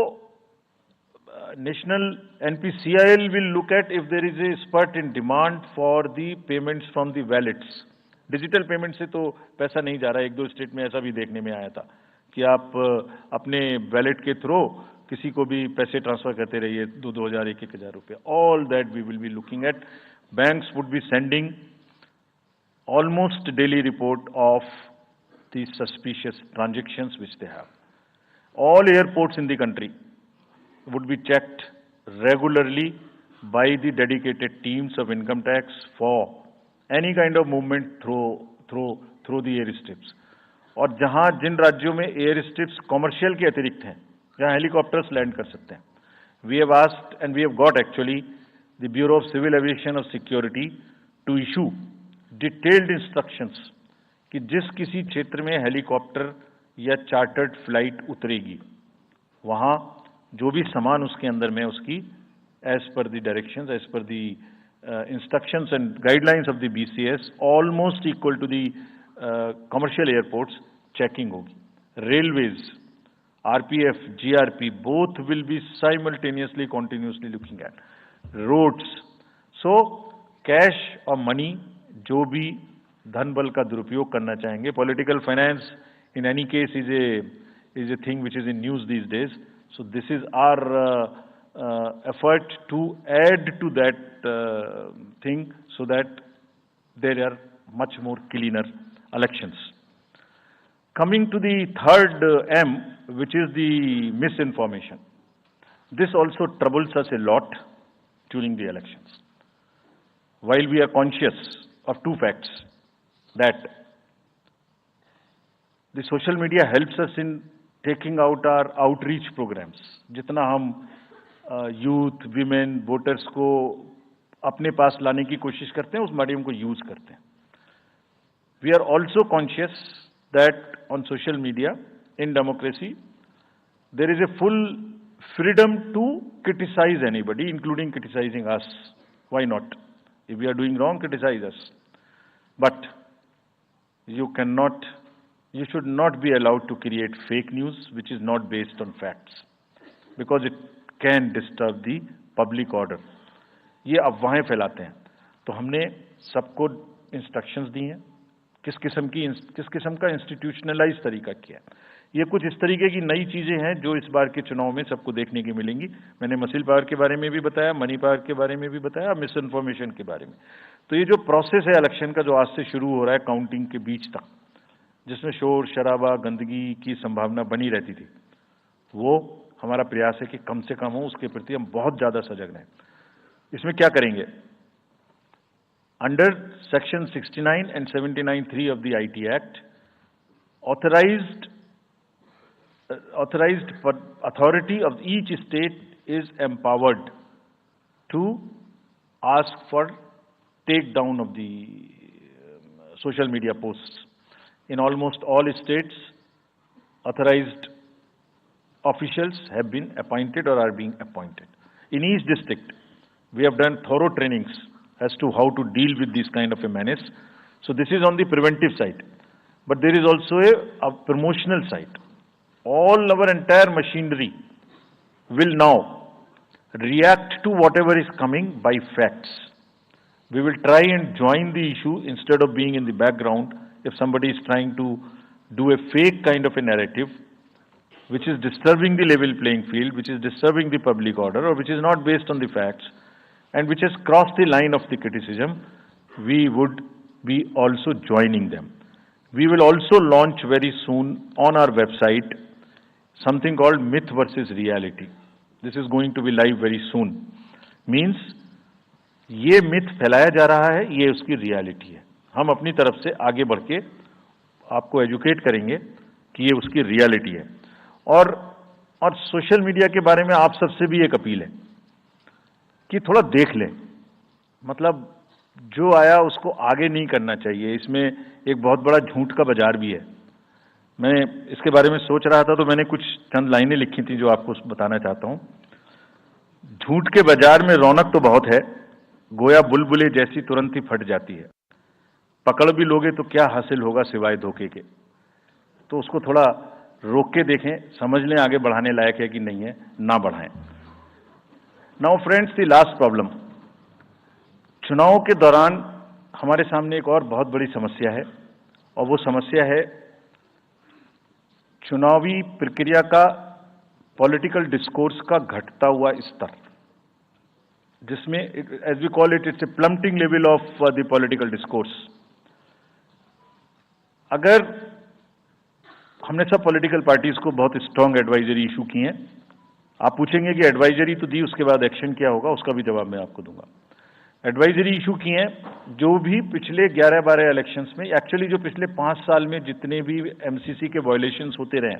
National NPCIL will look at if there is a spurt in demand for the payments from the wallets. Digital payment से तो पैसा नहीं जा रहा है. एक दो state में ऐसा भी देखने में आया था कि आप अपने वैलेट के थ्रू किसी को भी पैसे ट्रांसफर करते रहिए, 2,000, 1,000 रुपये. All that we will be looking at. Banks would be sending almost daily report of the suspicious transactions which they have. All airports in the country would be checked regularly by the dedicated teams of income tax for any kind of movement through the air strips. और जहां जिन राज्यों में air strips commercial के अतिरिक्त हैं, जहां helicopters land कर सकते हैं, we have asked and we have got actually the Bureau of Civil Aviation of Security to issue detailed instructions कि जिस किसी क्षेत्र में हेलीकॉप्टर या चार्टर्ड फ्लाइट उतरेगी, वहां जो भी सामान उसके अंदर में उसकी as per the directions, as per the instructions and guidelines of the BCS, almost equal to the commercial airports, checking होगी. Railways, RPF, GRP, both will be simultaneously, continuously looking at. Roads. So, cash और money जो भी धन बल का दुरुपयोग करना चाहेंगे, political finance in any case is a thing which is in news these days. So this is our effort to add to that thing so that there are much more cleaner elections. Coming to the third M, which is the misinformation. This also troubles us a lot during the elections. While we are conscious of two facts, that the social media helps us in taking out our outreach programmes, जितना हम youth, women, voters को अपने पास लाने की कोशिश करते हैं, उस मीडियम को यूज करते हैं. We are also conscious that on social media, in democracy, there is a full freedom to criticize anybody, including criticizing us. Why not? If we are doing wrong, criticize us. But you should not be allowed to create fake news which is not based on facts, because it can disturb the public order. ये अफवाहें फैलाते हैं. तो हमने सबको instructions दी हैं किस किस्म का इंस्टीट्यूशनलाइज तरीका किया है. ये कुछ इस तरीके की नई चीजें हैं जो इस बार के चुनाव में सबको देखने की मिलेंगी. मैंने मसल पावर के बारे में भी बताया, मनी पावर के बारे में भी बताया, मिस इन्फॉर्मेशन के बारे में. तो ये जो प्रोसेस है इलेक्शन का, जो आज से शुरू हो रहा है काउंटिंग के बीच तक, जिसमें शोर शराबा, गंदगी की संभावना बनी रहती थी, वो हमारा प्रयास है कि कम से कम हो. उसके प्रति हम बहुत ज्यादा सजग रहें. इसमें क्या करेंगे? Under Section 69 and 79(3) of the IT Act, authorized authority of each state is empowered to ask for takedown of the social media posts. In almost all states, authorized officials have been appointed or are being appointed. In each district, we have done thorough trainings as to how to deal with this kind of a menace. So this is on the preventive side. But there is also a promotional side. All our entire machinery will now react to whatever is coming by facts. We will try and join the issue instead of being in the background. If somebody is trying to do a fake kind of a narrative, which is disturbing the level playing field, which is disturbing the public order, or which is not based on the facts, and which has crossed the line of the criticism, we would be also joining them. We will also launch very soon on our website something called Myth versus Reality. This is going to be live very soon. Means ये myth फैलाया जा रहा है, ये उसकी reality है. हम अपनी तरफ से आगे बढ़ के आपको एजुकेट करेंगे कि ये उसकी रियलिटी है. और सोशल मीडिया के बारे में आप सबसे भी एक अपील है कि थोड़ा देख लें. मतलब जो आया उसको आगे नहीं करना चाहिए. इसमें एक बहुत बड़ा झूठ का बाजार भी है. मैं इसके बारे में सोच रहा था तो मैंने कुछ चंद लाइनें लिखी थी जो आपको बताना चाहता हूं. झूठ के बाजार में रौनक तो बहुत है, गोया बुलबुले जैसी तुरंत ही फट जाती है. पकड़ भी लोगे तो क्या हासिल होगा सिवाय धोखे के. तो उसको थोड़ा रोक के देखें, समझ लें आगे बढ़ाने लायक है कि नहीं है, ना बढ़ाएं. Now friends, the last problem. चुनाव के दौरान हमारे सामने एक और बहुत बड़ी समस्या है, और वो समस्या है चुनावी प्रक्रिया का, पॉलिटिकल डिस्कोर्स का घटता हुआ स्तर, जिसमें as we call it, it's a plummeting level of the political discourse. अगर हमने सब पॉलिटिकल पार्टीज को बहुत स्ट्रांग एडवाइजरी इशू की हैं. आप पूछेंगे कि एडवाइजरी तो दी, उसके बाद एक्शन क्या होगा, उसका भी जवाब मैं आपको दूंगा. एडवाइजरी इशू की हैं, जो भी पिछले 11-12 इलेक्शंस में, एक्चुअली जो पिछले 5 साल में जितने भी एमसीसी के वायलेशंस होते रहे,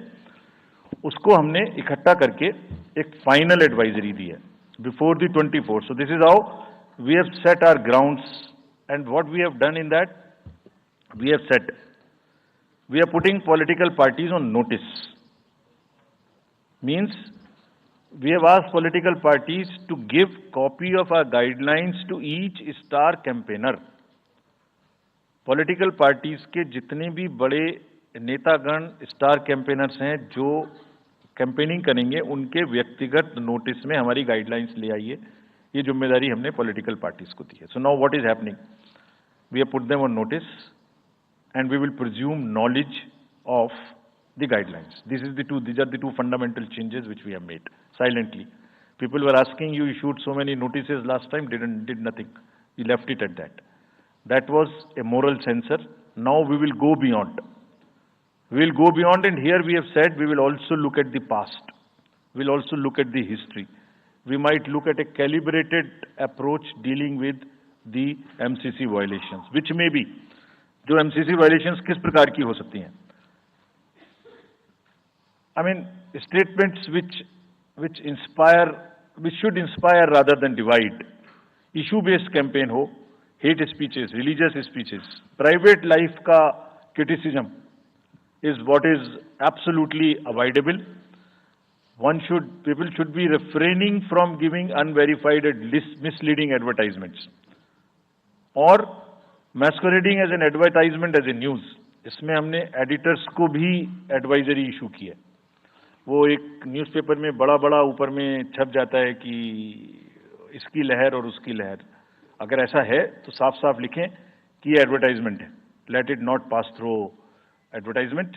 उसको हमने इकट्ठा करके एक फाइनल एडवाइजरी दी है before the 24. So this is how we have set our grounds, and what we have done in that, we have set, we are putting political parties on notice. Means we have asked political parties to give copy of our guidelines to each star campaigner. Political parties के जितने भी बड़े नेतागण, star campaigners हैं जो campaigning करेंगे, उनके व्यक्तिगत नोटिस में हमारी गाइडलाइंस ले आइए. ये जिम्मेदारी हमने पॉलिटिकल पार्टीज को दी है. So now what is happening, we have put them on notice and we will presume knowledge of the guidelines. These are the two fundamental changes which we have made silently. People were asking, you issued so many notices last time, did nothing. You left it at that. That was a moral censor. Now we will go beyond. We will go beyond, and here we have said we will also look at the past. We will also look at the history. We might look at a calibrated approach dealing with the MCC violations, which may be, जो MCC violations किस प्रकार की हो सकती हैं. I mean, statements which inspire, which should inspire rather than divide. Issue-based campaign हो, hate speeches, religious speeches, private life का criticism is what is absolutely avoidable. People should be refraining from giving unverified and misleading advertisements or masquerading as an advertisement as a news. इसमें हमने editors को भी advisory issue की है. वो एक newspaper में बड़ा बड़ा ऊपर में छप जाता है कि इसकी लहर और उसकी लहर. अगर ऐसा है तो साफ साफ लिखें कि ये एडवर्टाइजमेंट है. Let it not pass through advertisement.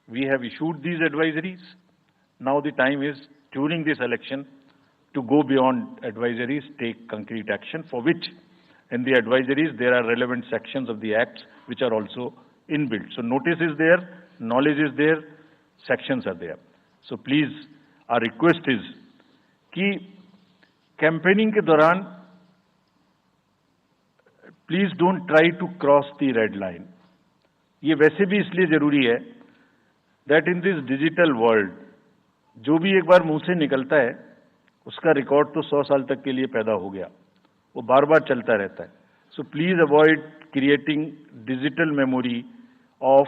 We have issued these advisories. Now the time is during this election to go beyond advisories, take concrete action, for which in the advisories there are relevant sections of the acts which are also inbuilt. So notice is there, knowledge is there, sections are there. So please, our request is कि campaigning के दौरान please don't try to cross the red line. ये वैसे भी इसलिए जरूरी है that in this digital world जो भी एक बार मुंह से निकलता है उसका रिकॉर्ड तो 100 साल तक के लिए पैदा हो गया, वो बार बार चलता रहता है. So please avoid creating digital memory of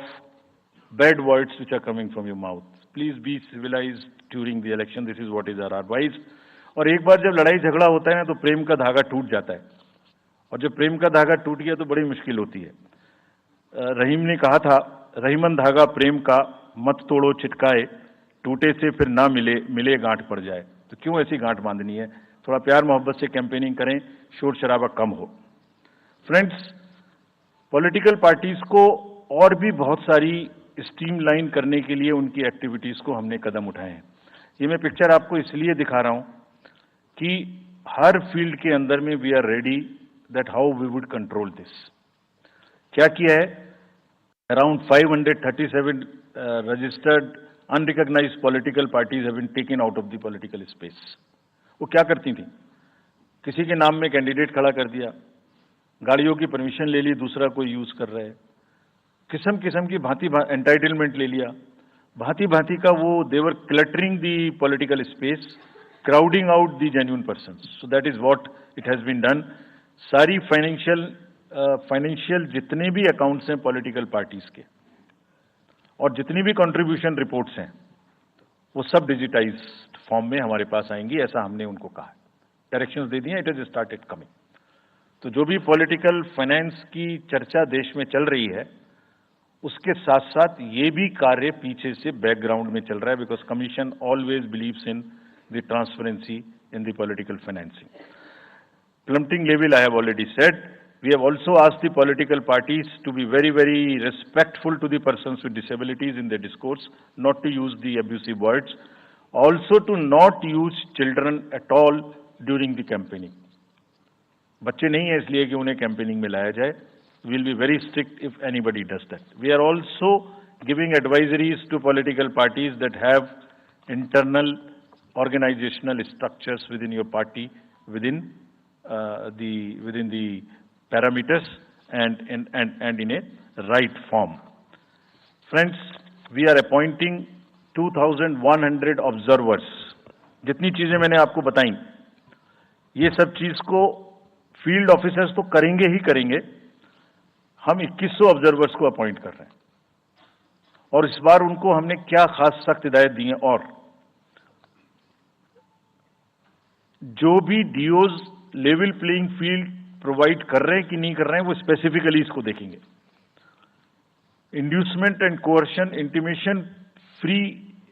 bad words which are coming from your mouth. Please be civilised during the election. This is what is our advice. और एक बार जब लड़ाई झगड़ा होता है ना तो प्रेम का धागा टूट जाता है, और जब प्रेम का धागा टूट गया तो बड़ी मुश्किल होती है. रहीम ने कहा था, रहीमन धागा प्रेम का मत तोड़ो चिटकाए, टूटे से फिर ना मिले, मिले गांठ पड़ जाए. तो क्यों ऐसी गांठ बांधनी है? थोड़ा प्यार मोहब्बत से कैंपेनिंग करें, शोर शराबा कम हो. फ्रेंड्स, पॉलिटिकल पार्टीज को और भी बहुत सारी स्ट्रीमलाइन करने के लिए उनकी एक्टिविटीज को हमने कदम उठाए हैं. ये मैं पिक्चर आपको इसलिए दिखा रहा हूं कि हर फील्ड के अंदर में we are ready that how we would control this. क्या किया है? Around 537 registered unrecognized political parties have been taken out of the political space. वो क्या करती थी? किसी के नाम में कैंडिडेट खड़ा कर दिया, गाड़ियों की परमिशन ले ली, दूसरा कोई यूज कर रहा है, किस्म किस्म की भांति एंटाइटलमेंट ले लिया, भांति भांति का वो they were cluttering the political space, crowding out the genuine persons. So that is what it has been done. सारी फाइनेंशियल जितने भी अकाउंट्स हैं पॉलिटिकल पार्टीज के और जितनी भी कंट्रीब्यूशन रिपोर्ट्स हैं वो सब डिजिटाइज्ड फॉर्म में हमारे पास आएंगी, ऐसा हमने उनको कहा है. डायरेक्शंस दे दिए, इट इज स्टार्टेड कमिंग. तो जो भी पॉलिटिकल फाइनेंस की चर्चा देश में चल रही है उसके साथ साथ ये भी कार्य पीछे से बैकग्राउंड में चल रहा है, because commission always believes in the transparency in the political financing. Plumbing level I have already said. We have also asked the political parties to be very, very respectful to the persons with disabilities in their discourse, not to use the abusive words, also to not use children at all during the campaigning. बच्चे नहीं है इसलिए कि उन्हें campaigning में लाया जाए. We will be very strict if anybody does that. We are also giving advisories to political parties that have internal organizational structures within your party, within the parameters and in a right form. Friends, we are appointing 2,100 observers. जितनी चीजें मैंने आपको बताई, ये सब चीज को field officers तो करेंगे ही करेंगे. हम 2100 ऑब्जर्वर्स को अपॉइंट कर रहे हैं और इस बार उनको हमने क्या खास सख्त हिदायत दी है. और जो भी डीओज लेवल प्लेइंग फील्ड प्रोवाइड कर रहे हैं कि नहीं कर रहे हैं वो स्पेसिफिकली इसको देखेंगे. Inducement and coercion,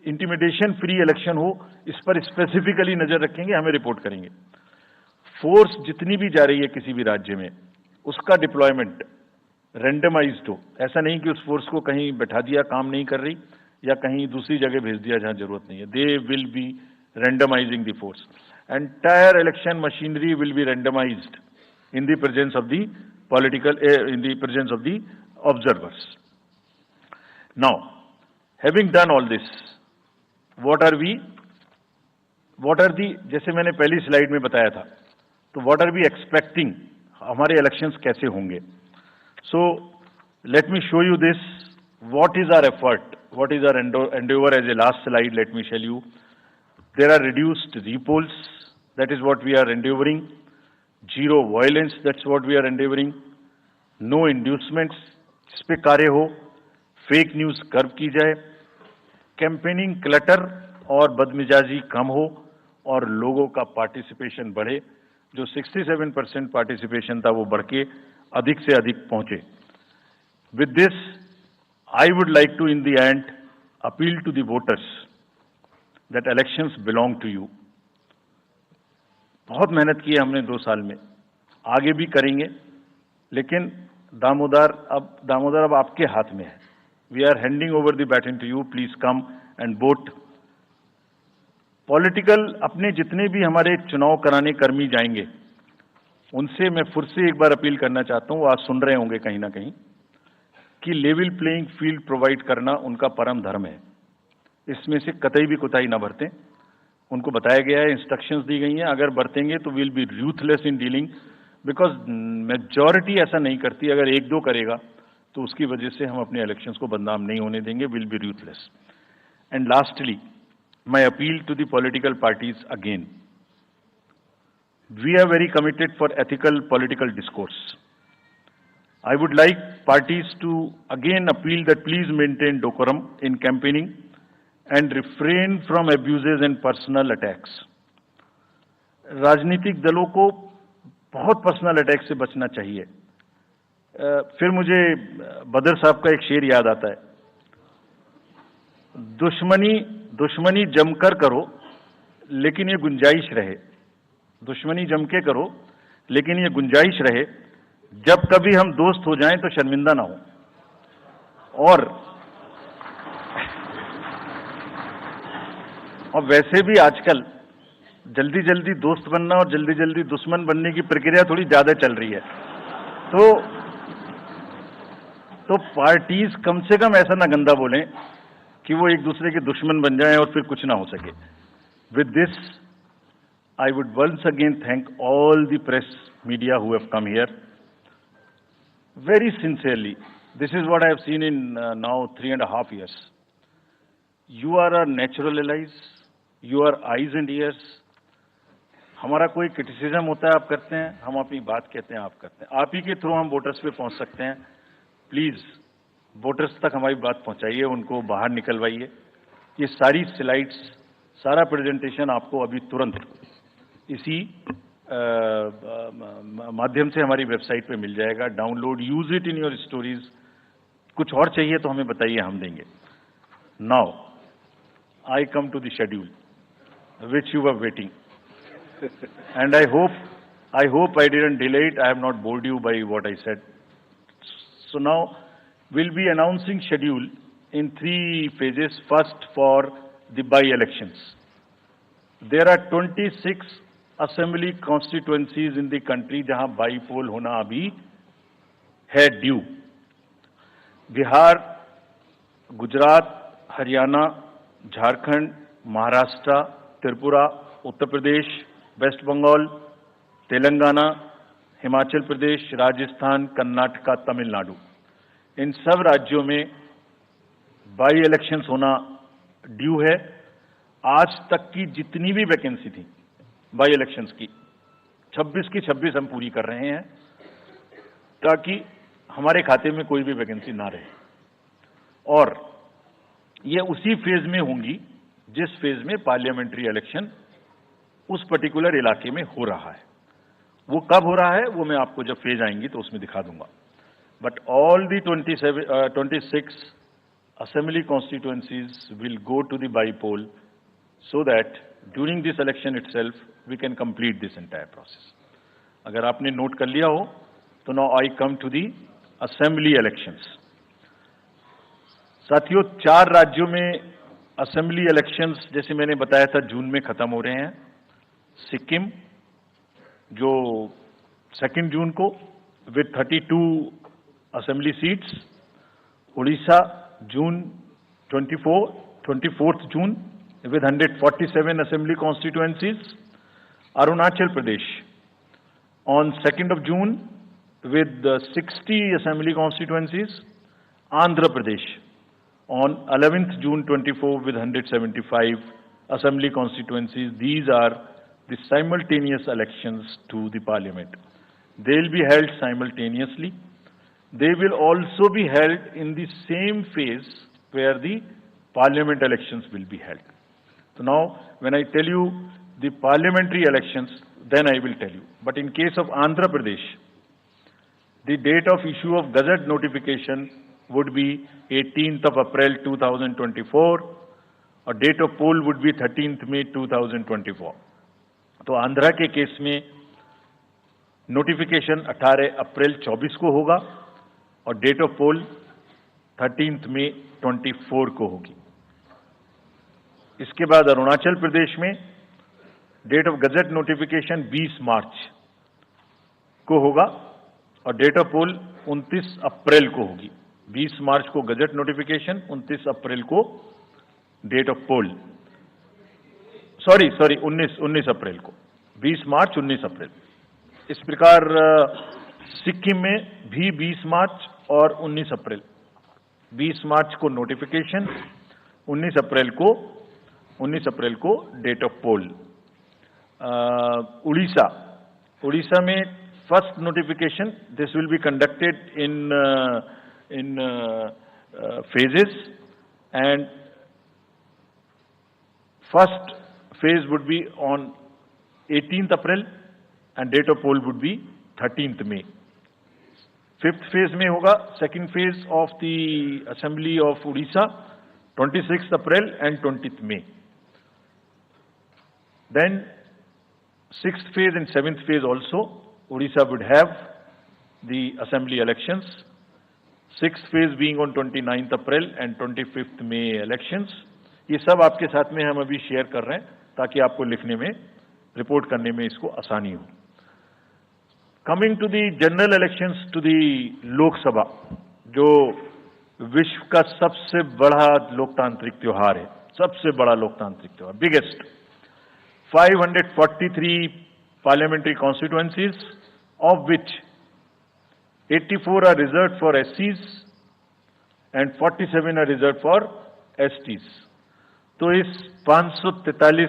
intimidation free election हो, इस पर स्पेसिफिकली नजर रखेंगे, हमें रिपोर्ट करेंगे. फोर्स जितनी भी जा रही है किसी भी राज्य में उसका डिप्लॉयमेंट रैंडमाइज्ड हो. ऐसा नहीं कि उस फोर्स को कहीं बैठा दिया, काम नहीं कर रही, या कहीं दूसरी जगह भेज दिया जहां जरूरत नहीं है. They will be randomizing the force. Entire election machinery will be randomized in the presence of the observers. Now, having done all this, what are the, जैसे मैंने पहली स्लाइड में बताया था, तो what are we expecting, हमारे elections कैसे होंगे. So let me show you this, what is our effort what is our endeavor as a last slide, let me tell you. There are reduced repolls, that is what we are endeavoring. Zero violence, that's what we are endeavoring. No inducements, इस पे कार्य हो. Fake news curve की जाए. Campaigning clutter और बदमिजाजी कम हो और लोगों का पार्टिसिपेशन बढ़े. जो 67% पार्टिसिपेशन था वो बढ़ के अधिक से अधिक पहुंचे. With this I would like to in the end appeal to the voters that elections belong to you. बहुत मेहनत की है हमने 2 साल में, आगे भी करेंगे, लेकिन दामोदर अब आपके हाथ में है. We are handing over the baton to you. Please come and vote. Political अपने जितने भी हमारे चुनाव कराने कर्मी जाएंगे उनसे मैं फिर से एक बार अपील करना चाहता हूं, वो आज सुन रहे होंगे कहीं ना कहीं, कि लेवल प्लेइंग फील्ड प्रोवाइड करना उनका परम धर्म है. इसमें से कतई भी कोताही ना बरतें. उनको बताया गया है, इंस्ट्रक्शंस दी गई हैं. अगर बरतेंगे तो will be ruthless in dealing, because majority ऐसा नहीं करती. अगर 1-2 करेगा तो उसकी वजह से हम अपने इलेक्शंस को बदनाम नहीं होने देंगे. Will be ruthless. And lastly my appeal to the political parties again. We are very committed for ethical political discourse. I would like parties to again appeal that please maintain decorum in campaigning and refrain from abuses and personal attacks. राजनीतिक दलों को बहुत personal attack से बचना चाहिए. फिर मुझे बदर साहब का एक शेर याद आता है, दुश्मनी जमकर करो लेकिन ये गुंजाइश रहे. दुश्मनी जम के करो लेकिन ये गुंजाइश रहे, जब कभी हम दोस्त हो जाएं तो शर्मिंदा ना हो. और वैसे भी आजकल जल्दी जल्दी दोस्त बनना और जल्दी जल्दी दुश्मन बनने की प्रक्रिया थोड़ी ज्यादा चल रही है. तो पार्टीज कम से कम ऐसा ना गंदा बोलें कि वो एक दूसरे के दुश्मन बन जाएं और फिर कुछ ना हो सके. With this I would once again thank all the press media who have come here very sincerely. This is what I have seen in now 3.5 years. You are our natural allies, you are eyes and ears. हमारा कोई criticism होता है आप करते हैं, हम अपनी बात कहते हैं आप करते हैं. आप ही के थ्रू हम वोटर्स पे पहुंच सकते हैं. प्लीज वोटर्स तक हमारी बात पहुंचाइए, उनको बाहर निकलवाइए. ये सारी स्लाइड्स, सारा प्रेजेंटेशन आपको अभी तुरंत इसी माध्यम से हमारी वेबसाइट पे मिल जाएगा. Download, use it in your stories. कुछ और चाहिए तो हमें बताइए, हम देंगे. Now I come to the schedule which you were waiting, and I hope I didn't delay it. I have not bored you by what I said. So now we'll be announcing schedule in 3 phases. First, for the by-elections. There are 26 assembly constituencies in the country जहां by-poll होना अभी है due. Bihar, Gujarat, Haryana, Jharkhand, Maharashtra, Tripura, Uttar Pradesh, waste Bengal, Telangana, Himachal Pradesh, Rajasthan, Karnataka, Tamil Nadu. इन सब राज्यों में by elections होना due है. आज तक की जितनी भी वैकेंसी थी बाई इलेक्शंस की, 26 की 26 हम पूरी कर रहे हैं, ताकि हमारे खाते में कोई भी वैकेंसी ना रहे. और ये उसी फेज में होंगी जिस फेज में पार्लियामेंट्री इलेक्शन उस पर्टिकुलर इलाके में हो रहा है. वो कब हो रहा है वो मैं आपको जब फेज आएंगी तो उसमें दिखा दूंगा. But all the 26 assembly constituencies will go to the by-poll so that during this election itself we can complete this entire process. अगर आपने नोट कर लिया हो तो now I come to the assembly elections. साथियों, 4 राज्यों में असेंबली इलेक्शंस जैसे मैंने बताया था जून में खत्म हो रहे हैं. सिक्किम जो 2 जून को with 32 assembly seats, Orissa June 24th June with 147 assembly constituencies, Arunachal Pradesh on 2nd of June with 60 assembly constituencies, Andhra Pradesh On 11th June 24 with 175 assembly constituencies, these are the simultaneous elections to the parliament. They will be held simultaneously. They will also be held in the same phase where the parliament elections will be held. So now, when I tell you the parliamentary elections, then I will tell you. But in case of Andhra Pradesh, the date of issue of Gazette notification would be 18th of April 2024, और date of poll would be 13th May 2024. तो आंध्रा के case में notification 18 अप्रैल 24 को होगा और date of pole 13th May 24 को होगी। इसके बाद अरुणाचल प्रदेश में डेट ऑफ गजट नोटिफिकेशन 20 मार्च को होगा और डेट ऑफ पोल 29 अप्रैल को होगी। 20 मार्च को गजट नोटिफिकेशन, 29 अप्रैल को डेट ऑफ पोल, सॉरी 19 अप्रैल को, 20 मार्च 19 अप्रैल। इस प्रकार सिक्किम में भी 20 मार्च और 19 अप्रैल, 20 मार्च को नोटिफिकेशन, 19 अप्रैल को डेट ऑफ पोल। उड़ीसा में first notification, this will be conducted in phases, and first phase would be on 18th April and date of poll would be 13th May. Fifth phase में होगा second phase of the Assembly of Odisha 26th April and 20th May. Then sixth phase and seventh phase also Odisha would have the assembly elections. Sixth phase being on 29th April and 25th May elections. ये सब आपके साथ में हम अभी share कर रहे हैं ताकि आपको लिखने में, रिपोर्ट करने में इसको आसानी हो। Coming to the general elections to the Lok Sabha, जो विश्व का सबसे बड़ा लोकतांत्रिक त्योहार है, सबसे बड़ा लोकतांत्रिक त्योहार, biggest, 543 parliamentary constituencies, of which 84 are reserved for SCs and 47 are reserved for STs. तो इस 543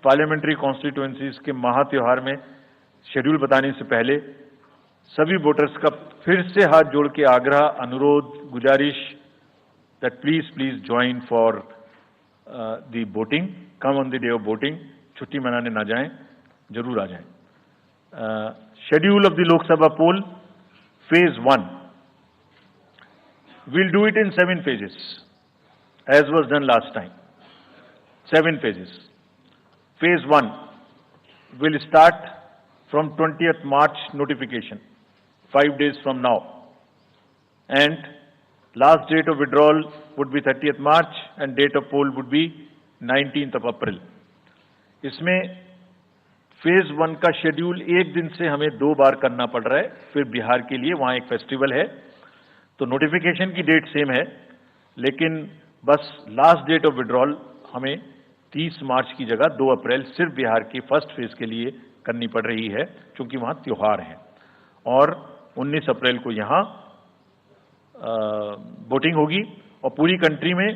पार्लियामेंट्री कॉन्स्टिट्यूएंसीज के महात्योहार में शेड्यूल बताने से पहले सभी वोटर्स का फिर से हाथ जोड़ के आग्रह, अनुरोध, गुजारिश that please join for the voting, come on the day of voting, छुट्टी मनाने ना जाएं, जरूर आ जाएं। Schedule of the Lok Sabha poll, phase 1, we'll do it in 7 phases as was done last time. 7 phases. Phase 1 will start from 20th March notification, 5 days from now, and last date of withdrawal would be 30th March and date of poll would be 19th of April. इसमें phase 1 का schedule एक दिन से हमें 2 बार करना पड़ रहा है, फिर बिहार के लिए वहां एक फेस्टिवल है, तो नोटिफिकेशन की डेट सेम है, लेकिन बस लास्ट डेट ऑफ विड्रॉल हमें 30 मार्च की जगह 2 अप्रैल सिर्फ बिहार की फर्स्ट फेज के लिए करनी पड़ रही है, क्योंकि वहां त्योहार है। और 19 अप्रैल को यहां वोटिंग होगी और पूरी कंट्री में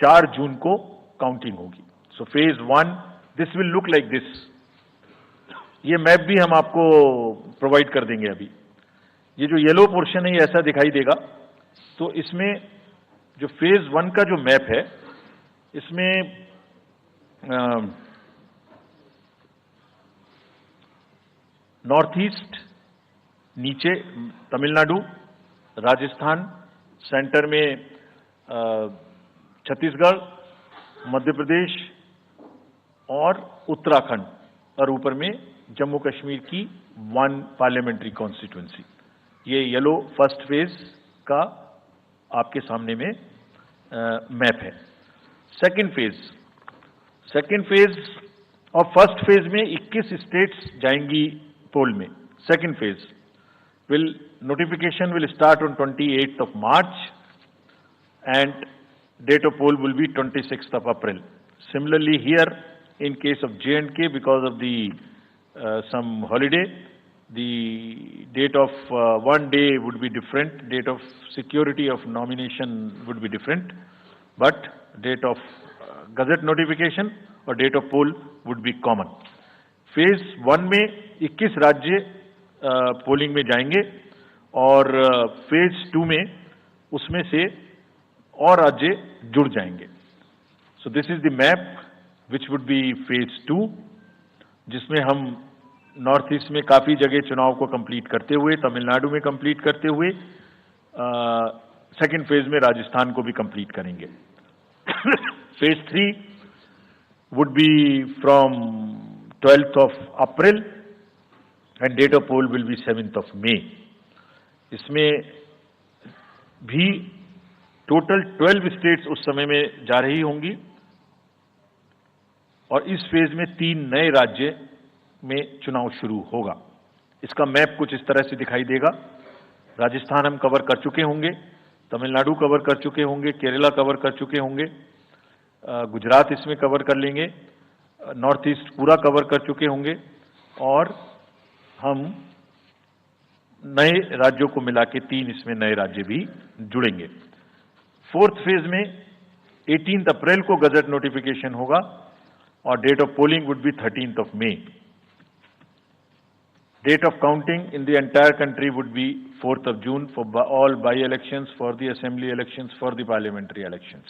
4 जून को काउंटिंग होगी। So phase 1 this will look like this. ये मैप भी हम आपको प्रोवाइड कर देंगे। अभी ये जो येलो पोर्शन है ये ऐसा दिखाई देगा। तो इसमें जो फेज 1 का जो मैप है, इसमें नॉर्थ ईस्ट, नीचे तमिलनाडु, राजस्थान, सेंटर में छत्तीसगढ़, मध्य प्रदेश और उत्तराखंड, और ऊपर में जम्मू कश्मीर की 1 पार्लियामेंट्री कॉन्स्टिट्यूएंसी। ये येलो फर्स्ट फेज का आपके सामने में मैप है। सेकंड फेज और फर्स्ट फेज में 21 स्टेट्स जाएंगी पोल में। Second phase notification will start on 28th of March and date of poll will be 26th of April. Similarly here, in case of J&K, because of the some holiday, The date of one day would be different, date of security of nomination would be different, but date of gazette notification और date of poll would be common. Phase 1 में 21 राज्य polling में जाएंगे और phase 2 में उसमें से और राज्य जुड़ जाएंगे. सो this is the map which would be phase 2, जिसमें हम नॉर्थ ईस्ट में काफी जगह चुनाव को कंप्लीट करते हुए, तमिलनाडु में कंप्लीट करते हुए, सेकेंड फेज में राजस्थान को भी कंप्लीट करेंगे. Phase 3 would be from 12th of April and date of poll will be 7th of May. इसमें भी टोटल 12 स्टेट्स उस समय में जा रही होंगी और इस फेज में 3 नए राज्य में चुनाव शुरू होगा. इसका मैप कुछ इस तरह से दिखाई देगा. राजस्थान हम कवर कर चुके होंगे, तमिलनाडु कवर कर चुके होंगे, केरला कवर कर चुके होंगे, गुजरात इसमें कवर कर लेंगे, नॉर्थ ईस्ट पूरा कवर कर चुके होंगे और हम नए राज्यों को मिला के 3 इसमें नए राज्य भी जुड़ेंगे. फोर्थ फेज में 18 अप्रैल को गजट नोटिफिकेशन होगा और date of polling would be 13th of May. Date of counting in the entire country would be 4th of June for all by-elections, for the assembly elections, for the parliamentary elections.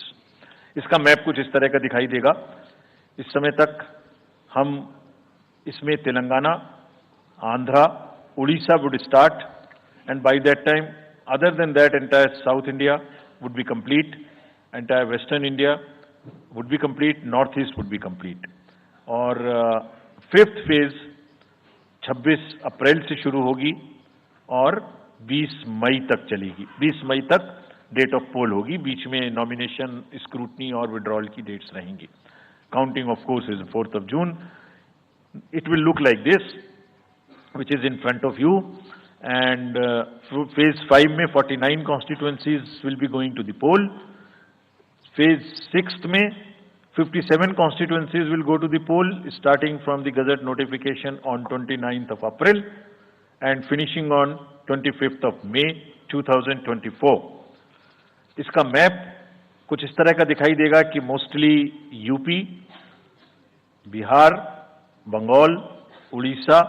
इसका map कुछ इस तरह का दिखाई देगा. इस समय तक हम इसमें Telangana, Andhra, Orissa would start and by that time, other than that, entire South India would be complete, entire Western India would be complete, North East would be complete. और फिफ्थ फेज 26 अप्रैल से शुरू होगी और 20 मई तक चलेगी. 20 मई तक डेट ऑफ पोल होगी. बीच में नॉमिनेशन, स्क्रूटनी और विड्रॉल की डेट्स रहेंगी. Counting of course is 4th of June. It will look like this, which is in front of you. And phase 5 में 49 constituencies will be going to the poll. Phase 6 में 57 constituencies will go to the poll, starting from the Gazette notification on 29th of April and finishing on 25th of May 2024. इसका map कुछ इस तरह का दिखाई देगा कि मोस्टली यूपी, बिहार, बंगाल, उड़ीसा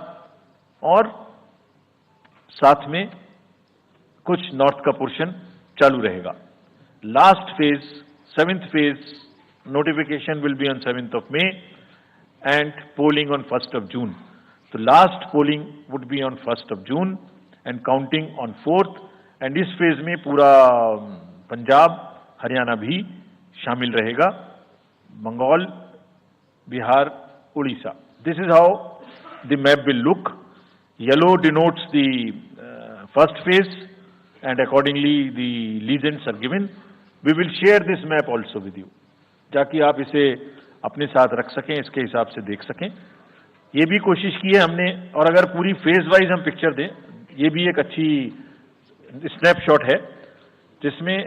और साथ में कुछ नॉर्थ का पोर्शन चालू रहेगा. Last phase, 7th phase, notification will be on 7th of May and polling on 1st of June. So last polling would be on 1st of June and counting on 4th. And इस phase में पूरा पंजाब, हरियाणा भी शामिल रहेगा, Bengal, Bihar, Orissa. This is how the map will look. Yellow denotes the first phase and accordingly the legends are given. We will share this map also with you, ताकि आप इसे अपने साथ रख सकें, इसके हिसाब से देख सकें. ये भी कोशिश की है हमने, और अगर पूरी फेज वाइज हम पिक्चर दें, ये भी एक अच्छी स्नैपशॉट है, जिसमें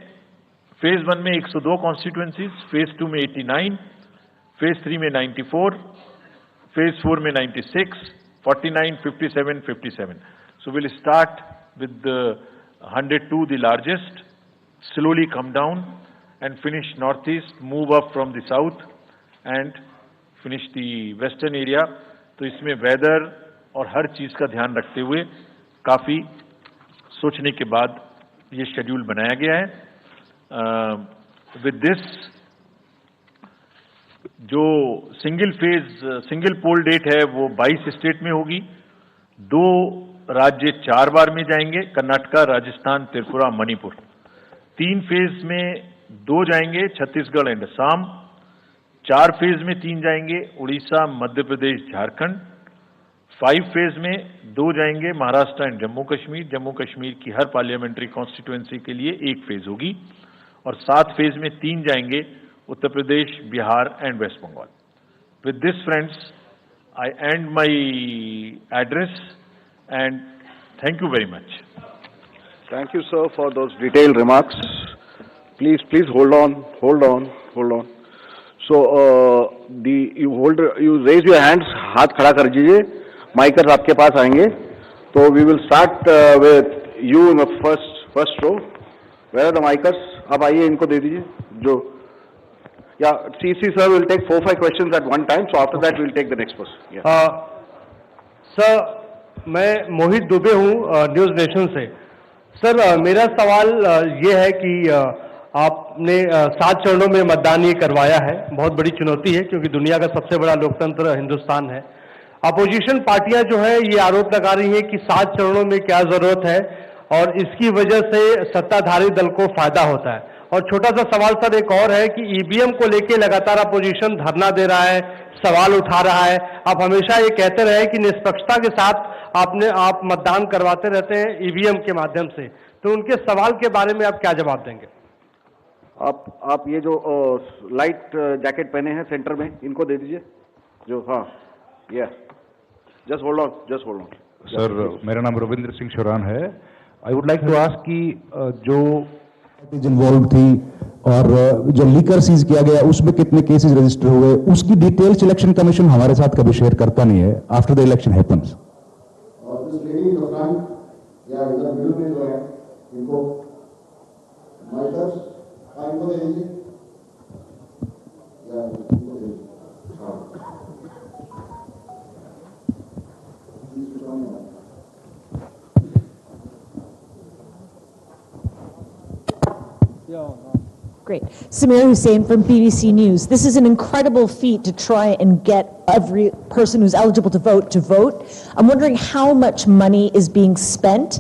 फेज 1 में 102 कॉन्स्टिट्यूएंसीज, फेज 2 में 89, फेज 3 में 94, फेज 4 में 96, 49, 57, 57. So we'll start with the 102, the largest, slowly come down and finish northeast, move up from the south and finish the western area. तो इसमें वेदर और हर चीज का ध्यान रखते हुए काफी सोचने के बाद ये शेड्यूल बनाया गया है. विद दिस, जो single phase, single poll date है वो 22 स्टेट में होगी. 2 राज्य 4 बार में जाएंगे, कर्नाटका, राजस्थान, त्रिपुरा, मणिपुर. 3 फेज में 2 जाएंगे, छत्तीसगढ़ एंड असम. 4 फेज में 3 जाएंगे, उड़ीसा, मध्य प्रदेश, झारखंड. 5 फेज में 2 जाएंगे, महाराष्ट्र एंड जम्मू कश्मीर. जम्मू कश्मीर की हर पार्लियामेंट्री कॉन्स्टिट्यूएंसी के लिए 1 फेज होगी. और 7 फेज में 3 जाएंगे, Uttar Pradesh, Bihar and West Bengal. With this friends, I end my address and thank you very much. Thank you, sir, for those detailed remarks. Please hold on. So, you raise your hands, हाथ खड़ा कर दीजिए, माइकर्स आपके पास आएंगे. So we will start with you in the first row. Where are the micers? आप आइए, इनको दे दीजिए जो. Yeah, CC sir will take 4-5 questions at one time. So after that we'll take the next person. Yeah. Sir, मैं मोहित दुबे हूँ news nation से. Sir, मेरा सवाल ये है कि आपने 7 चरणों में मतदान ये करवाया है. बहुत बड़ी चुनौती है क्योंकि दुनिया का सबसे बड़ा लोकतंत्र हिंदुस्तान है. अपोजिशन पार्टियां जो है ये आरोप लगा रही हैं कि 7 चरणों में क्या जरूरत है और इसकी वजह से सत्ताधारी दल को फायदा होता है. और छोटा सा सवाल सर एक और है कि ईवीएम को लेके लगातार अपोजिशन धरना दे रहा है, सवाल उठा रहा है. आप हमेशा ये कहते रहे कि निष्पक्षता के साथ आप मतदान करवाते रहते हैं ईवीएम के माध्यम से, तो उनके सवाल के बारे में आप क्या जवाब देंगे? आप ये जो लाइट जैकेट पहने हैं सेंटर में, इनको दे दीजिए जो. हाँ, yes, just hold on. Sir, मेरा नाम रविंद्र सिंह शोरान है. I would like to ask कि जो इन्वॉल्व थी और जो लीकर सीज किया गया उसमें कितने केसेस रजिस्टर हुए, उसकी डिटेल्स इलेक्शन कमीशन हमारे साथ कभी शेयर करता नहीं है after the election happens. Great. Samir Hussain from BBC News. This is an incredible feat to try and get every person who's eligible to vote. I'm wondering how much money is being spent,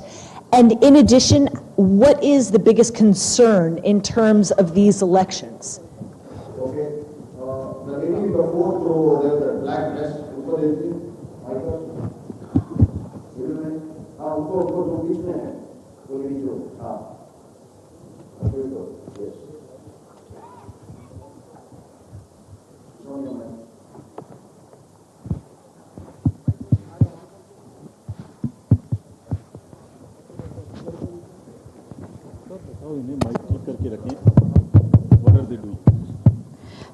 and in addition, what is the biggest concern in terms of these elections? Okay. The lady in the fourth row there, the black dress, उनको देखिए, Michael. हाँ, उनको जो बीच में है, वो lady जो. हाँ. Yes.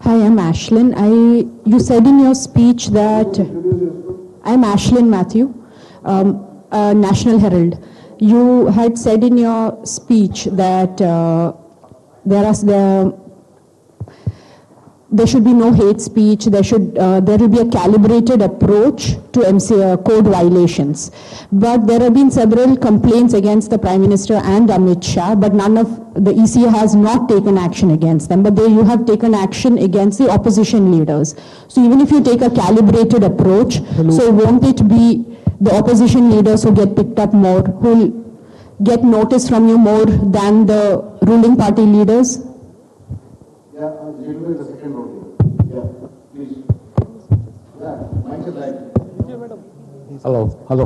Hi, I'm Ashlyn. You said in your speech that I'm Ashlyn Matthew, National Herald. You had said in your speech that there should be no hate speech. There will be a calibrated approach to code violations. But there have been several complaints against the Prime Minister and Amit Shah, but none of the EC has not taken action against them. But you have taken action against the opposition leaders. So even if you take a calibrated approach, so won't it be the opposition leaders who get picked up more, who will get notice from you more than the ruling party leaders? Yeah, gentlemen, the second row. Yeah, please. Yeah, mic is live. Hello.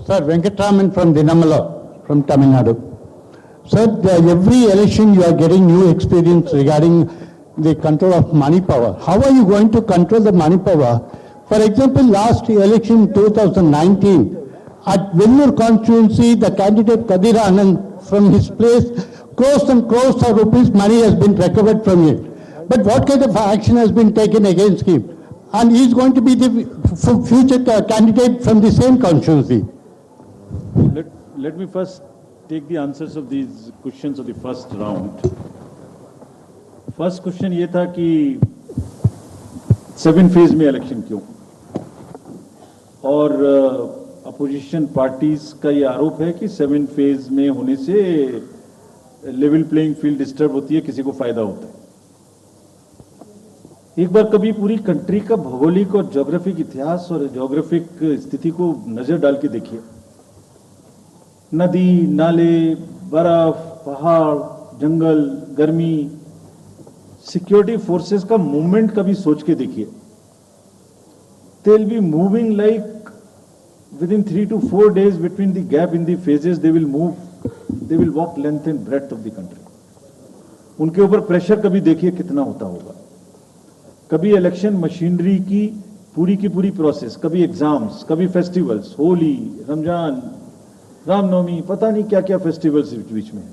Sir, Venkatraman from Dinamala, from Tamil Nadu. Sir, every election you are getting new experience regarding the control of money power. How are you going to control the money power? For example, last election 2019, at Vellore constituency, the candidate Kadir Anand from his place, crores and crores of rupees money has been recovered from it. But what kind of action has been taken against him? And he is going to be the future candidate from the same constituency. Let me first take the answers of these questions of the first round. First question ये था कि 7 phase में election क्यों, और opposition parties का ये आरोप है कि 7 फेज में होने से लेवल प्लेइंग फील्ड डिस्टर्ब होती है, किसी को फायदा होता है. एक बार कभी पूरी कंट्री का भौगोलिक और ज्योग्राफिक इतिहास और ज्योग्राफिक स्थिति को नजर डाल के देखिए. नदी, नाले, बर्फ, पहाड़, जंगल, गर्मी, सिक्योरिटी फोर्सेस का मूवमेंट कभी सोच के देखिए. दे will be moving like within 3 to 4 days between the gap in the phases. They will move, they will walk length and breadth of the country. उनके ऊपर प्रेशर कभी देखिए कितना होता होगा. कभी इलेक्शन मशीनरी की पूरी प्रोसेस, कभी एग्जाम्स, कभी फेस्टिवल्स, होली, रमजान, रामनवमी, पता नहीं क्या क्या फेस्टिवल्स बीच में.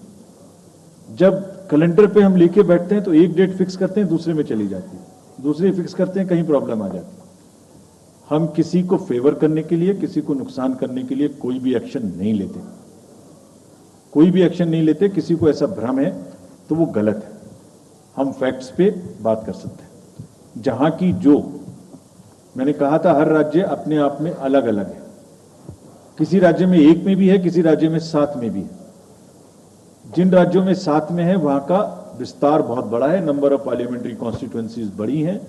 जब कैलेंडर पे हम लेके बैठते हैं तो एक डेट फिक्स करते हैं, दूसरे में चली जाती है, दूसरी फिक्स करते हैं, कहीं प्रॉब्लम आ जाती है. हम किसी को फेवर करने के लिए, किसी को नुकसान करने के लिए कोई भी एक्शन नहीं लेते, कोई भी एक्शन नहीं लेते। किसी को ऐसा भ्रम है तो वो गलत है। हम फैक्ट्स पे बात कर सकते हैं। जहां की जो मैंने कहा था, हर राज्य अपने आप में अलग अलग है। किसी राज्य में 1 में भी है, किसी राज्य में 7 में भी है। जिन राज्यों में 7 में है वहां का विस्तार बहुत बड़ा है, नंबर ऑफ पार्लियामेंट्री कॉन्स्टिट्यूएंसीज बड़ी हैं,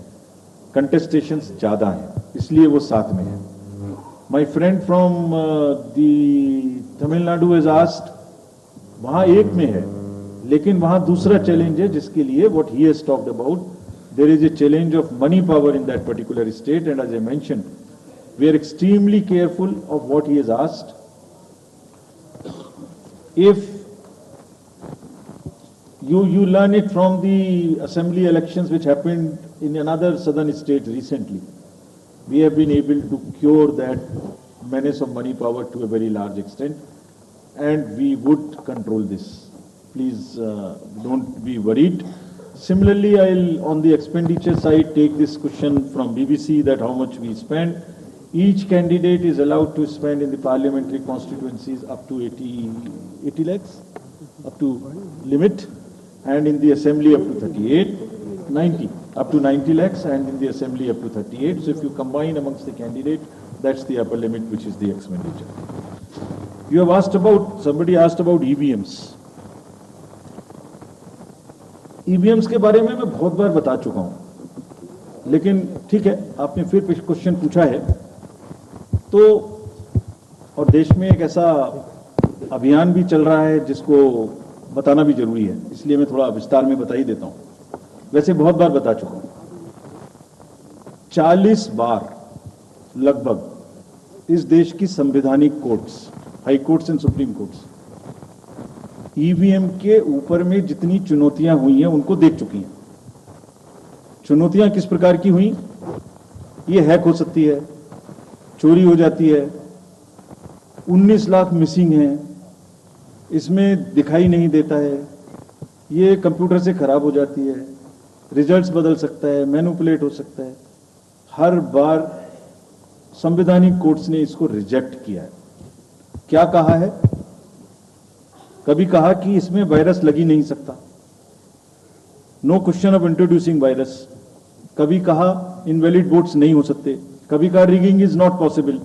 कंटेस्टेशंस ज्यादा हैं, इसलिए वो 7 में है। My friend from the Tamil Nadu has asked, वहां 1 में है, लेकिन वहां दूसरा चैलेंज है जिसके लिए what he has talked about, there is a challenge of money power in that particular state, and as I mentioned, we are extremely careful of what he has asked. If you learn it from the assembly elections which happened in another southern state recently, we have been able to cure that menace of money power to a very large extent, and we would control this. Please don't be worried. Similarly, I'll on the expenditure side take this question from BBC that how much we spend. Each candidate is allowed to spend in the parliamentary constituencies up to 80 lakhs, up to limit, and in the assembly up to 90, up to 90 lakhs, and in the assembly up to 38. So if you combine amongst the candidates, that's the upper limit, which is the expenditure. You have asked about, somebody asked about EVMs. EVMs के बारे में मैं बहुत बार बता चुका हूं, लेकिन ठीक है, आपने फिर क्वेश्चन पूछा है तो, और देश में एक ऐसा अभियान भी चल रहा है जिसको बताना भी जरूरी है, इसलिए मैं थोड़ा विस्तार में बता ही देता हूं। वैसे बहुत बार बता चुका हूं, 40 बार लगभग इस देश की संवैधानिक courts, high courts and supreme courts EVM के ऊपर में जितनी चुनौतियां हुई हैं उनको देख चुकी हैं। चुनौतियां किस प्रकार की हुई? ये हैक हो सकती है, चोरी हो जाती है, 19 लाख मिसिंग है, इसमें दिखाई नहीं देता है, ये कंप्यूटर से खराब हो जाती है, रिजल्ट्स बदल सकता है, मैनिपुलेट हो सकता है। हर बार संवैधानिक कोर्ट्स ने इसको रिजेक्ट किया है। क्या कहा है? कभी कहा कि इसमें वायरस लग ही नहीं सकता, no question of introducing virus. कभी कहा इनवैलिड वोट्स नहीं हो सकते, कभी कहा रिगिंग इज नॉट पॉसिबल,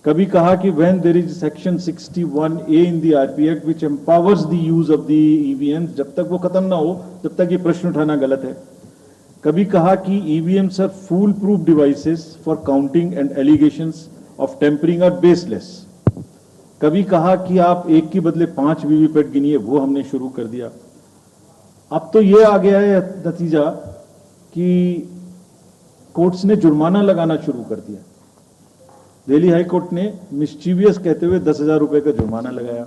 कभी कहा कि when there is section 61A in the RP act which empowers the use of the EVM, जब तक वो खत्म ना हो तब तक ये प्रश्न उठाना गलत है। कभी कहा कि EVMs are foolproof devices for counting and allegations of tampering are baseless. कभी कहा कि आप 1 के बदले 5 वीवीपैट गिनिए, वो हमने शुरू कर दिया। अब तो ये आ गया है नतीजा कि कोर्ट्स ने जुर्माना लगाना शुरू कर दिया। दिल्ली हाई कोर्ट ने मिस्चीवियस कहते हुए 10,000 रुपए का जुर्माना लगाया,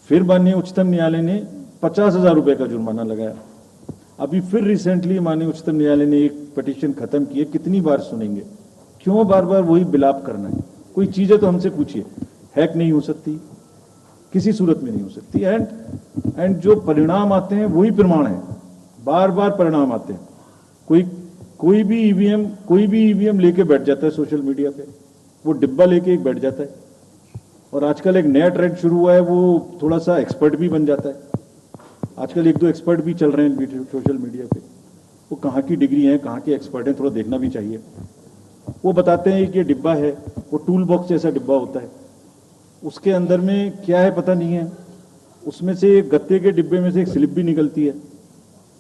फिर माननीय उच्चतम न्यायालय ने 50,000 रुपए का जुर्माना लगाया। अभी फिर रिसेंटली माननीय उच्चतम न्यायालय ने एक पिटीशन खत्म की है। कितनी बार सुनेंगे? क्यों बार बार वही बिलाप करना है? कोई चीजें तो हमसे पूछिए। हैक नहीं हो सकती, किसी सूरत में नहीं हो सकती, एंड जो परिणाम आते हैं वही प्रमाण है, बार बार परिणाम आते हैं। कोई भी ईवीएम लेके बैठ जाता है सोशल मीडिया पे, वो डिब्बा लेके एक बैठ जाता है, और आजकल एक नया ट्रेंड शुरू हुआ है, वो थोड़ा सा एक्सपर्ट भी बन जाता है। आजकल 1-2 एक्सपर्ट भी चल रहे हैं सोशल मीडिया पे, वो कहाँ की डिग्री है, कहाँ के एक्सपर्ट हैं, थोड़ा देखना भी चाहिए। वो बताते हैं कि ये डिब्बा है, वो टूल बॉक्स जैसा डिब्बा होता है, उसके अंदर में क्या है पता नहीं है, उसमें से एक गत्ते के डिब्बे में से एक स्लिप भी निकलती है।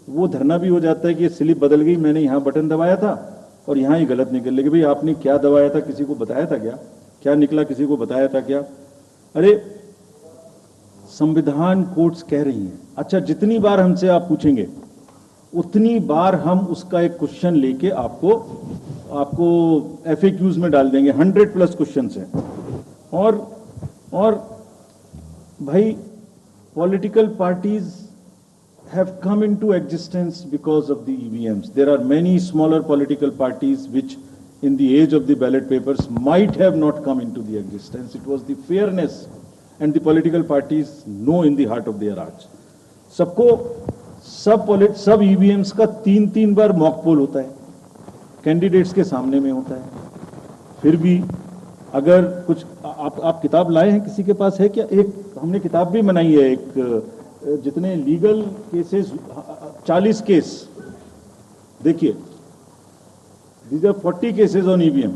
वो धरना भी हो जाता है कि ये स्लिप बदल गई, मैंने यहाँ बटन दबाया था और यहाँ ही गलत निकल लगी। भाई आपने क्या दबाया था, किसी को बताया था क्या? क्या निकला, किसी को बताया था क्या? अरे संविधान कोर्ट्स कह रही हैं। अच्छा, जितनी बार हमसे आप पूछेंगे उतनी बार हम उसका एक क्वेश्चन लेके आपको FAQs में डाल देंगे। 100+ क्वेश्चंस हैं। और भाई political parties have come into existence because of the EVMs. There are many smaller political parties which in the age of the ballot papers might have not come into the existence. It was the fairness and the political parties know in the heart of their hearts. सब EVMs का 3-3 बार mock poll होता है, candidates के सामने में होता है। फिर भी अगर कुछ आप किताब लाए हैं, किसी के पास है क्या? एक हमने किताब भी बनाई है, एक जितने लीगल केसेस 40 केस, देखिए these are 40 cases on EVM,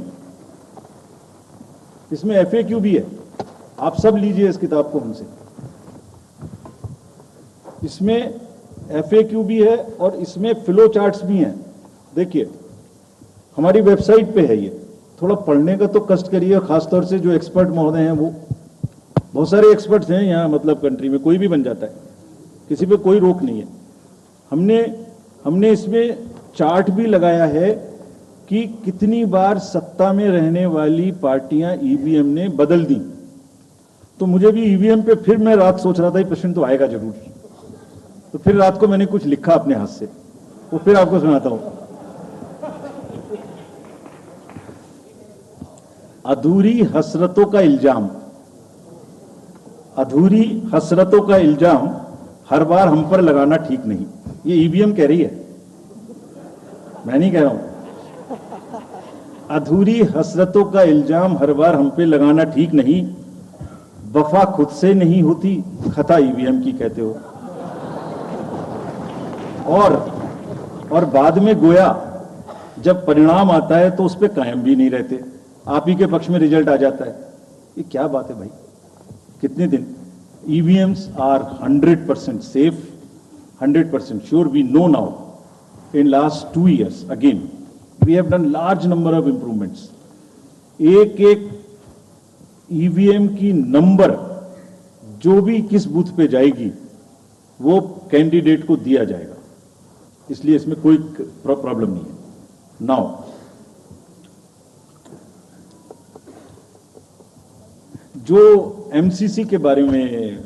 इसमें FAQ भी है, आप सब लीजिए इस किताब को हमसे, इसमें FAQ भी है और इसमें फ्लो चार्ट्स भी हैं। देखिए हमारी वेबसाइट पे है ये, थोड़ा पढ़ने का तो कष्ट करिए, खासतौर से जो एक्सपर्ट महोदय हैं, वो बहुत सारे एक्सपर्ट्स हैं यहाँ, मतलब कंट्री में कोई भी बन जाता है, किसी पे कोई रोक नहीं है। हमने इसमें चार्ट भी लगाया है कि कितनी बार सत्ता में रहने वाली पार्टियां ईवीएम ने बदल दी। तो मुझे भी ईवीएम पे फिर मैं रात सोच रहा था ये प्रश्न तो आएगा जरूर, तो फिर रात को मैंने कुछ लिखा अपने हाथ से, वो फिर आपको सुनाता हूं। अधूरी हसरतों का इल्जाम, अधूरी हसरतों का इल्जाम हर बार हम पर लगाना ठीक नहीं। ये ईवीएम कह रही है, मैं नहीं कह रहा हूं। अधूरी हसरतों का इल्जाम हर बार हम पे लगाना ठीक नहीं, वफा खुद से नहीं होती, खता ईवीएम की कहते हो। और बाद में गोया जब परिणाम आता है तो उस पर कायम भी नहीं रहते, आप ही के पक्ष में रिजल्ट आ जाता है। ये क्या बात है भाई, कितने दिन? EVMs are 100% safe, 100% sure. We know now in last 2 years again we have done large number of improvements. एक ईवीएम की नंबर जो भी किस बूथ पे जाएगी वो कैंडिडेट को दिया जाएगा, इसलिए इसमें कोई प्रॉब्लम नहीं है। नाउ जो एमसीसी के बारे में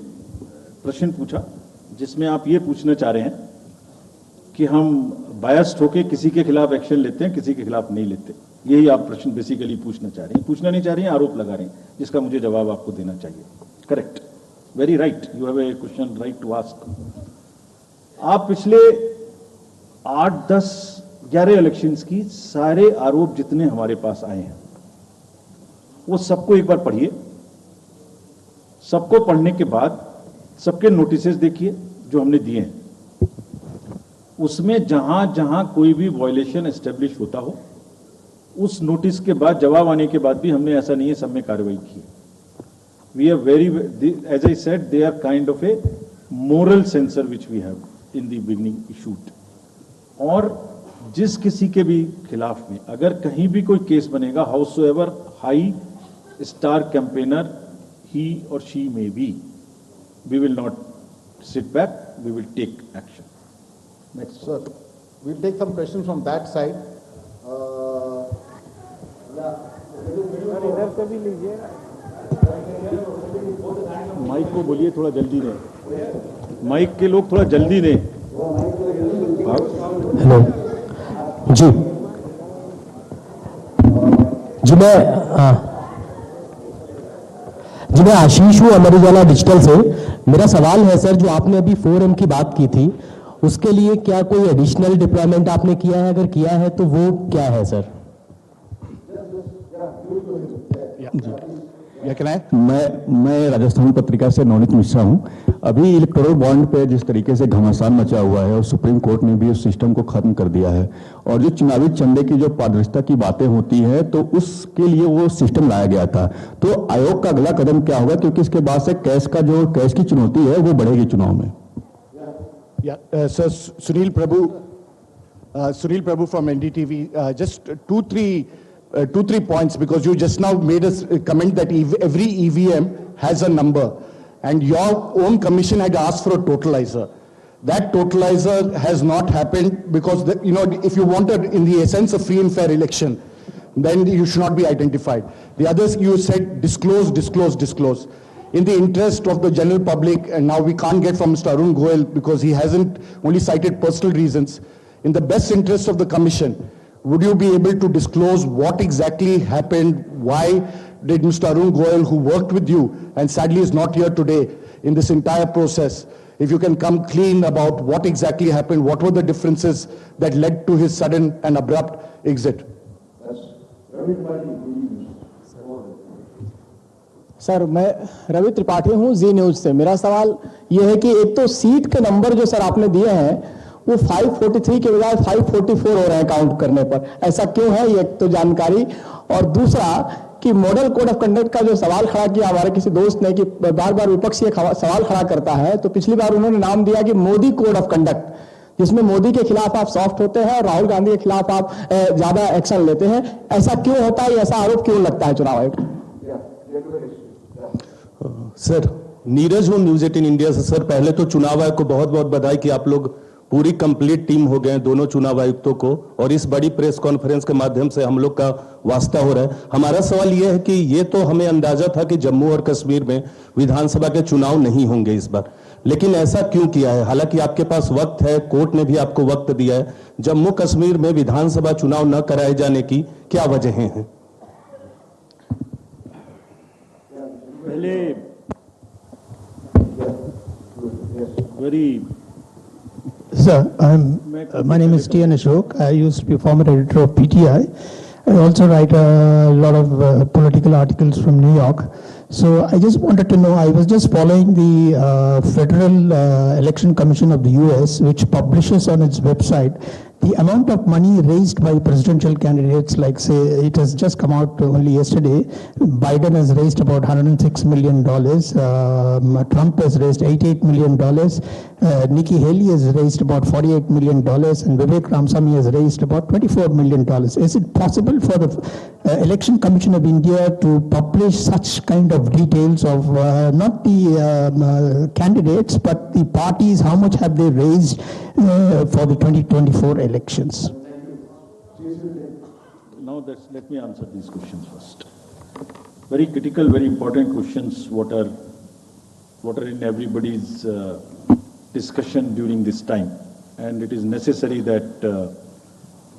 प्रश्न पूछा, जिसमें आप ये पूछना चाह रहे हैं कि हम बायस्ड होके किसी के खिलाफ एक्शन लेते हैं, किसी के खिलाफ नहीं लेते, यही आप प्रश्न बेसिकली पूछना चाह रहे हैं। पूछना नहीं चाह रहे हैं, आरोप लगा रहे हैं, जिसका मुझे जवाब आपको देना चाहिए। Correct, very right, you have a question right to ask. आप पिछले 8, 10, 11 इलेक्शंस की सारे आरोप जितने हमारे पास आए हैं वो सबको एक बार पढ़िए, सबको पढ़ने के बाद सबके नोटिसेस देखिए जो हमने दिए हैं, उसमें जहां जहां कोई भी वायलेशन एस्टेब्लिश होता हो उस नोटिस के बाद, जवाब आने के बाद भी हमने, ऐसा नहीं है सब में कार्रवाई की। We are very, as I said, they are kind of a moral censor which we have in the beginning issued. और जिस किसी के भी खिलाफ में अगर कहीं भी कोई केस बनेगा, however high star campaigner he or she may be, we will not sit back, we will take action. Next, sir. We'll take some questions from that side. Mike को बोलिए थोड़ा जल्दी दें, माइक के लोग थोड़ा जल्दी दें। हेलो जी, मैं आशीष हूँ अमर उजाला डिजिटल से। मेरा सवाल है सर, जो आपने अभी 4M की बात की थी, उसके लिए क्या कोई एडिशनल डिप्लॉयमेंट आपने किया है? अगर किया है तो वो क्या है सर? मैं राजस्थान पत्रिका से नवनीत मिश्रा हूं। अभी इलेक्टोरल बॉन्ड पे जिस तरीके से घमासान मचा हुआ है और सुप्रीम कोर्ट ने भी उस सिस्टम को खत्म कर दिया है, और जो चुनावी चंदे की जो पारदर्शिता की बातें होती है तो उसके लिए वो सिस्टम लाया गया था। तो आयोग का अगला कदम क्या होगा, क्योंकि इसके बाद से कैश की चुनौती है वो बढ़ेगी चुनाव में। Sir, Sunil Prabhu from NDTV. Just two, three points, because you just now made a comment that every EVM has a number, and your own commission had asked for a totalizer. That totalizer has not happened because, if you wanted in the essence a free and fair election, then you should not be identified. The others, you said disclose. In the interest of the general public, and now we can't get from Mr. Arun Goel because he hasn't only cited personal reasons. In the best interest of the commission, would you be able to disclose what exactly happened? Why did Mr. Arun Goel, who worked with you and sadly is not here today in this entire process, if you can come clean about what exactly happened, what were the differences that led to his sudden and abrupt exit? Yes. Sir, मैं रवि त्रिपाठी हूँ, जी news से। मेरा सवाल यह है कि एक तो सीट के नंबर जो सर आपने दिए हैं वो 543 के बजाय 544 हो रहे हैं काउंट करने पर, ऐसा क्यों है? ये एक तो जानकारी। और दूसरा कि मॉडल कोड ऑफ कंडक्ट का जो सवाल खड़ा किया हमारे किसी दोस्त ने कि बार बार विपक्ष ये सवाल खड़ा करता है, तो पिछली बार उन्होंने नाम दिया कि मोदी कोड ऑफ कंडक्ट, जिसमें मोदी के खिलाफ आप सॉफ्ट होते हैं और राहुल गांधी के खिलाफ आप ज्यादा एक्शन लेते हैं। ऐसा क्यों होता है? ऐसा आरोप क्यों लगता है चुनाव आयोग? सर, नीरज हूँ, न्यूज 18 इंडिया से। सर, पहले तो चुनाव आयोग को बहुत बहुत बधाई कि आप लोग पूरी कंप्लीट टीम हो गए दोनों चुनाव आयुक्तों को, और इस बड़ी प्रेस कॉन्फ्रेंस के माध्यम से हम लोग का वास्ता हो रहा है। हमारा सवाल यह है कि ये तो हमें अंदाजा था कि जम्मू और कश्मीर में विधानसभा के चुनाव नहीं होंगे इस बार, लेकिन ऐसा क्यों किया है? हालांकि आपके पास वक्त है, कोर्ट ने भी आपको वक्त दिया है। जम्मू कश्मीर में विधानसभा चुनाव न कराए जाने की क्या वजहें हैं? पहले very Sir, my name is T.N. Ashok. I used to be former editor of PTI. I also write a lot of political articles from New York. So I just wanted to know, I was just following the Federal Election Commission of the US, which publishes on its website the amount of money raised by presidential candidates. Like, say, it has just come out only yesterday. Biden has raised about $106 million. Trump has raised $88 million. Nikki Haley has raised about $48 million. And Vivek Ramaswamy has raised about $24 million. Is it possible for the Election Commission of India to publish such kind of details of not the candidates, but the parties? How much have they raised for the 2024 elections? Now let me answer these questions first. Very critical, very important questions. What are in everybody's discussion during this time, and it is necessary that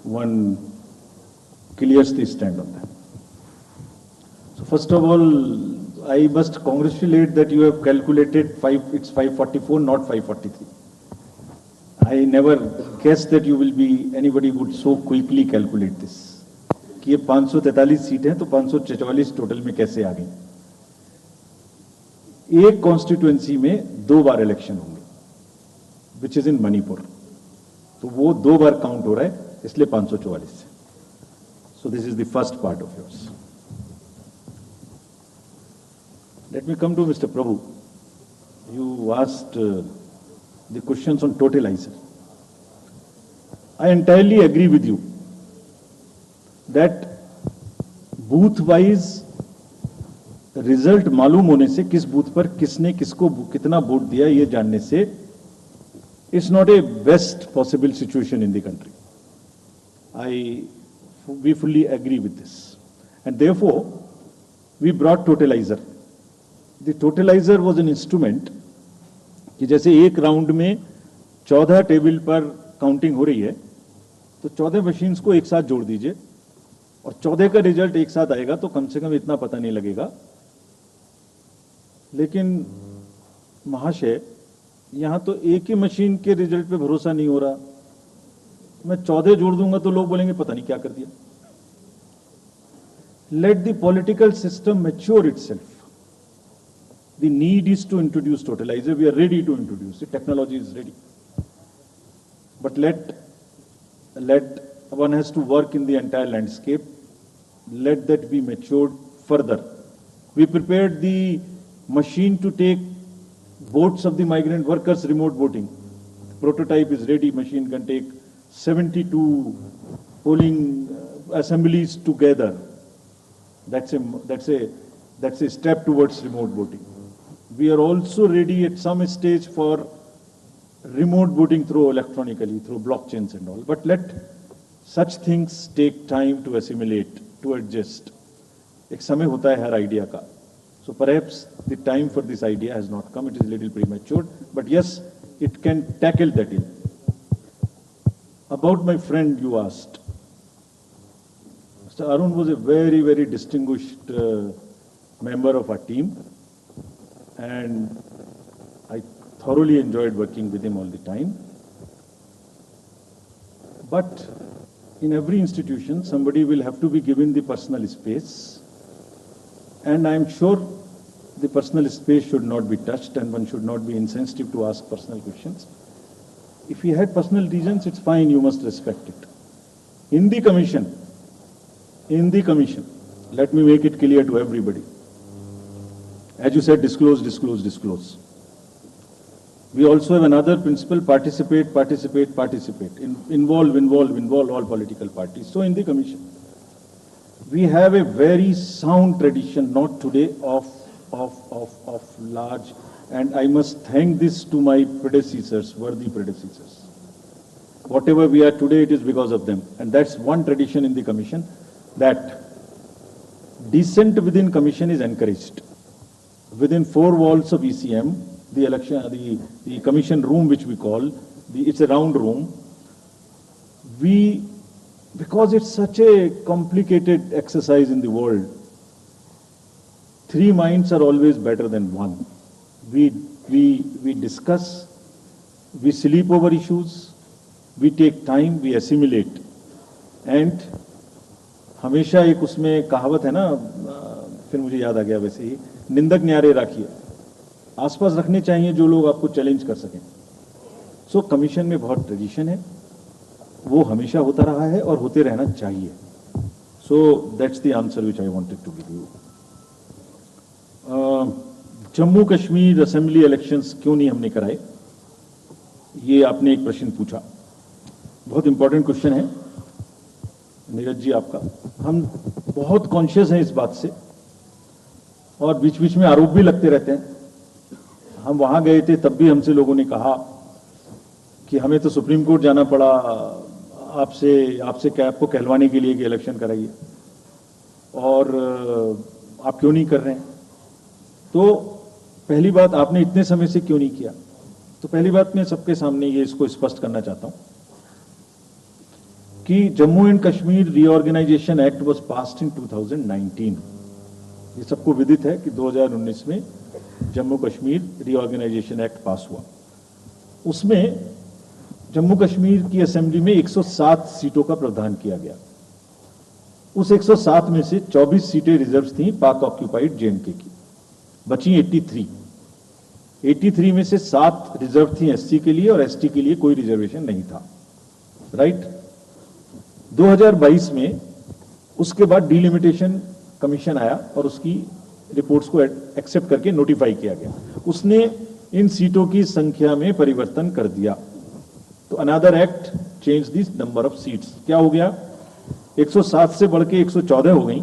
one clears the stand on that. So first of all, I must congratulate that you have calculated it's 544, not 543. I never guessed that anybody would so quickly calculate this. कि ये 543 seat हैं तो 544 total में कैसे आ गई? एक constituency में 2 बार election होंगे, विच इज इन मणिपुर, तो वो 2 बार काउंट हो रहा है, इसलिए 544 से. So this is the first part of yours. Let me come to Mr. Prabhu. You asked the questions on totalizer. I entirely agree with you that booth wise result मालूम होने से, किस बूथ पर किसने किसको कितना वोट दिया ये जानने से, it's not a best possible situation in the country. We fully agree with this, and therefore we brought totalizer. The totalizer was an instrument कि जैसे एक राउंड में 14 टेबल पर काउंटिंग हो रही है, तो 14 मशीन्स को एक साथ जोड़ दीजिए और 14 का रिजल्ट एक साथ आएगा, तो कम से कम इतना पता नहीं लगेगा. लेकिन महाशय, यहां तो एक ही मशीन के रिजल्ट पे भरोसा नहीं हो रहा. मैं 14 जोड़ दूंगा तो लोग बोलेंगे पता नहीं क्या कर दिया. Let the political system mature itself. The need is to introduce totaliser. We are ready to introduce it. Technology is ready. But let one has to work in the entire landscape. Let that be matured further. We prepared the machine to take votes of the migrant workers remote voting. The prototype is ready. Machine can take 72 polling assemblies together. That's a step towards remote voting. We are also ready at some stage for remote voting through electronically, through blockchains and all. But let such things take time to assimilate, to adjust. एक समय होता है हर idea का. So perhaps the time for this idea has not come. It is a little premature. But yes, it can tackle that in. About my friend you asked. Mr. Arun was a very, very distinguished member of our team. And I thoroughly enjoyed working with him all the time. But in every institution, somebody will have to be given the personal space. And I'm sure the personal space should not be touched and one should not be insensitive to ask personal questions. If you had personal reasons, it's fine, you must respect it. In the commission, let me make it clear to everybody. As you said, disclose, disclose, disclose. We also have another principle, participate. Involve all political parties. So in the commission, we have a very sound tradition, not today, of large, and I must thank this to my predecessors, worthy predecessors. Whatever we are today, it is because of them. And that's one tradition in the commission, that dissent within commission is encouraged. Within four walls of ECM, the commission room, which we call, it's a round room, because it's such a complicated exercise in the world, 3 minds are always better than 1. We discuss, we sleep over issues, we take time, we assimilate. And हमेशा एक उसमें कहावत है ना, फिर मुझे याद आ गया वैसे ही, निंदक न्यारे राखिए, आसपास रखने चाहिए जो लोग आपको चैलेंज कर सकें. सो कमीशन में बहुत ट्रेडिशन है, वो हमेशा होता रहा है और होते रहना चाहिए. So that's the answer which I wanted to give you. Jammu Kashmir assembly elections क्यों नहीं हमने कराए, ये आपने एक प्रश्न पूछा. बहुत इंपॉर्टेंट क्वेश्चन है नीरज जी आपका. हम बहुत कॉन्शियस हैं इस बात से और बीच बीच में आरोप भी लगते रहते हैं. हम वहां गए थे तब भी हमसे लोगों ने कहा कि हमें तो सुप्रीम कोर्ट जाना पड़ा आपसे क्या आपको कहलवाने के लिए कि इलेक्शन कराइए, और आप क्यों नहीं कर रहे हैं. तो पहली बात, आपने इतने समय से क्यों नहीं किया. तो पहली बात मैं सबके सामने ये इसको स्पष्ट करना चाहता हूं कि Jammu and Kashmir reorganisation act was passed in 2019. ये सबको विदित है कि 2019 में Jammu Kashmir reorganisation act pass हुआ. उसमें जम्मू कश्मीर की असेंबली में 107 सीटों का प्रावधान किया गया. उस 107 में से 24 सीटें रिजर्व थीं पाक ऑक्यूपाइड जेएंडके की, बची 83 में से 7 रिजर्व थी एससी के लिए और एसटी के लिए कोई रिजर्वेशन नहीं था. राइट. 2022 में उसके बाद डिलिमिटेशन कमीशन आया और उसकी रिपोर्ट्स को एक्सेप्ट करके नोटिफाई किया गया. उसने इन सीटों की संख्या में परिवर्तन कर दिया. तो another act change this number of seats. क्या हो गया, 107 से बढ़ के 114 हो गई,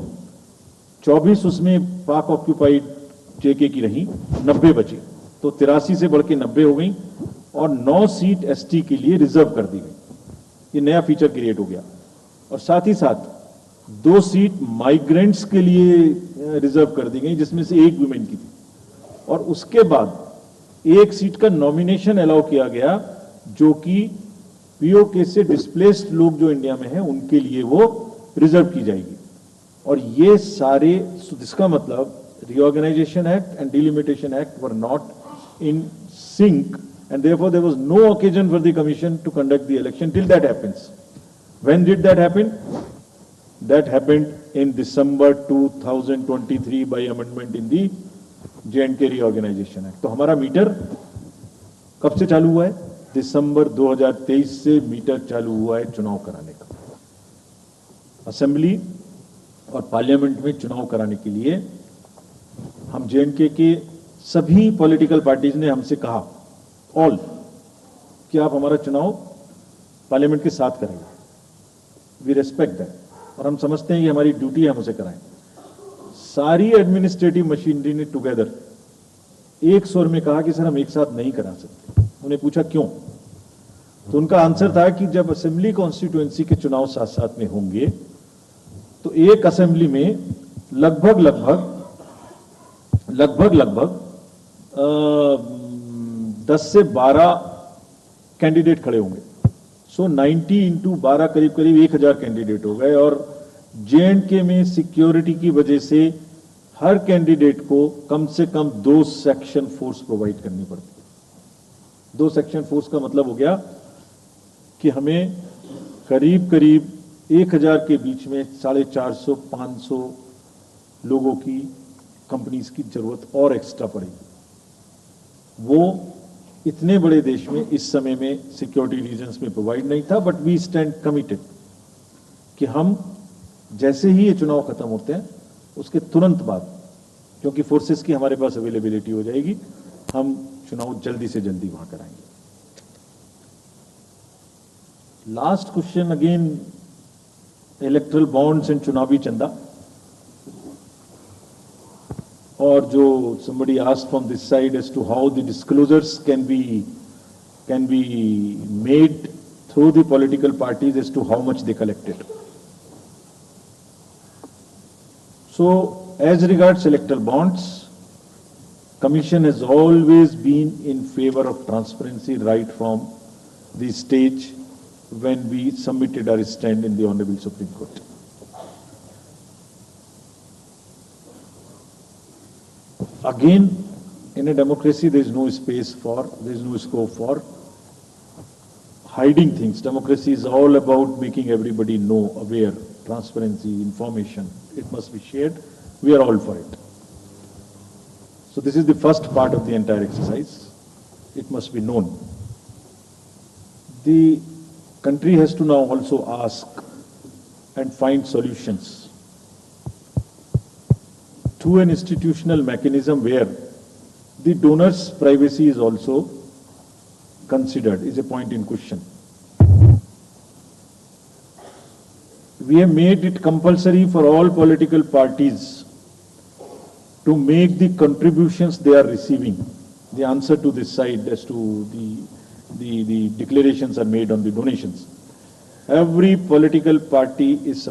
24 उसमें पाक ऑक्यूपाइड जेके की रही, 90 बची, तो 83 से बढ़ के 90 हो गई और 9 सीट एसटी के लिए रिजर्व कर दी गई. ये नया फीचर क्रिएट हो गया. और साथ ही साथ 2 सीट माइग्रेंट्स के लिए रिजर्व कर दी गई, जिसमें से 1 वुमेन की थी. और उसके बाद 1 सीट का नॉमिनेशन अलाउ किया गया, जो कि पीओके से डिस्प्लेस्ड लोग जो इंडिया में हैं उनके लिए वो रिजर्व की जाएगी. और ये सारे, इसका मतलब reorganization act and delimitation act were not in sync, and therefore there was no occasion for the commission to conduct the election till that happens. When did that happen? That happened in December 2023 by amendment in the J&K reorganization act. तो हमारा metre कब से चालू हुआ है? दिसंबर 2023 से metre चालू हुआ है चुनाव कराने का. असेंबली और पार्लियामेंट में चुनाव कराने के लिए हम जेएनके के सभी पॉलिटिकल पार्टीज ने हमसे कहा, ऑल, कि आप हमारा चुनाव पार्लियामेंट के साथ करेंगे. वी रेस्पेक्ट दैट, और हम समझते हैं कि हमारी ड्यूटी है हम उसे कराएं. सारी एडमिनिस्ट्रेटिव मशीनरी ने टुगेदर एक स्वर में कहा कि सर हम एक साथ नहीं करा सकते. उन्हें पूछा क्यों, तो उनका आंसर था कि जब असेंबली कॉन्स्टिट्यूएंसी के चुनाव साथ साथ में होंगे तो एक असेंबली में लगभग 10 से 12 कैंडिडेट खड़े होंगे. सो 90 इंटू 12 करीब 1000 कैंडिडेट हो गए. और जेएंडके में सिक्योरिटी की वजह से हर कैंडिडेट को कम से कम 2 सेक्शन फोर्स प्रोवाइड करनी पड़ती. 2 सेक्शन फोर्स का मतलब हो गया कि हमें करीब 1000 के बीच में 450-500 लोगों की कंपनीज की जरूरत और एक्स्ट्रा पड़ेगी। वो इतने बड़े देश में इस समय में सिक्योरिटी रीजंस में प्रोवाइड नहीं था, बट वी स्टैंड कमिटेड कि हम जैसे ही ये चुनाव खत्म होते हैं उसके तुरंत बाद, क्योंकि फोर्सेस की हमारे पास अवेलेबिलिटी हो जाएगी, हम चुनाव जल्दी से जल्दी वहां कराएंगे। Last question again, erectile bonds and चुनावी चंदा, और जो somebody asked from this side as to how the disclosures can be made through the political parties as to how much they collected. So, as regards electoral bonds, Commission has always been in favor of transparency right from the stage when we submitted our stand in the Honorable Supreme Court. Again, in a democracy, there is no scope for hiding things. Democracy is all about making everybody know, aware, transparency, information. It must be shared. We are all for it. So this is the first part of the entire exercise. It must be known. The country has to now also ask and find solutions to an institutional mechanism where the donor's privacy is also considered, is a point in question. We have made it compulsory for all political parties to make the contributions they are receiving. The answer to this side as to the declarations are made on the donations. Every political party is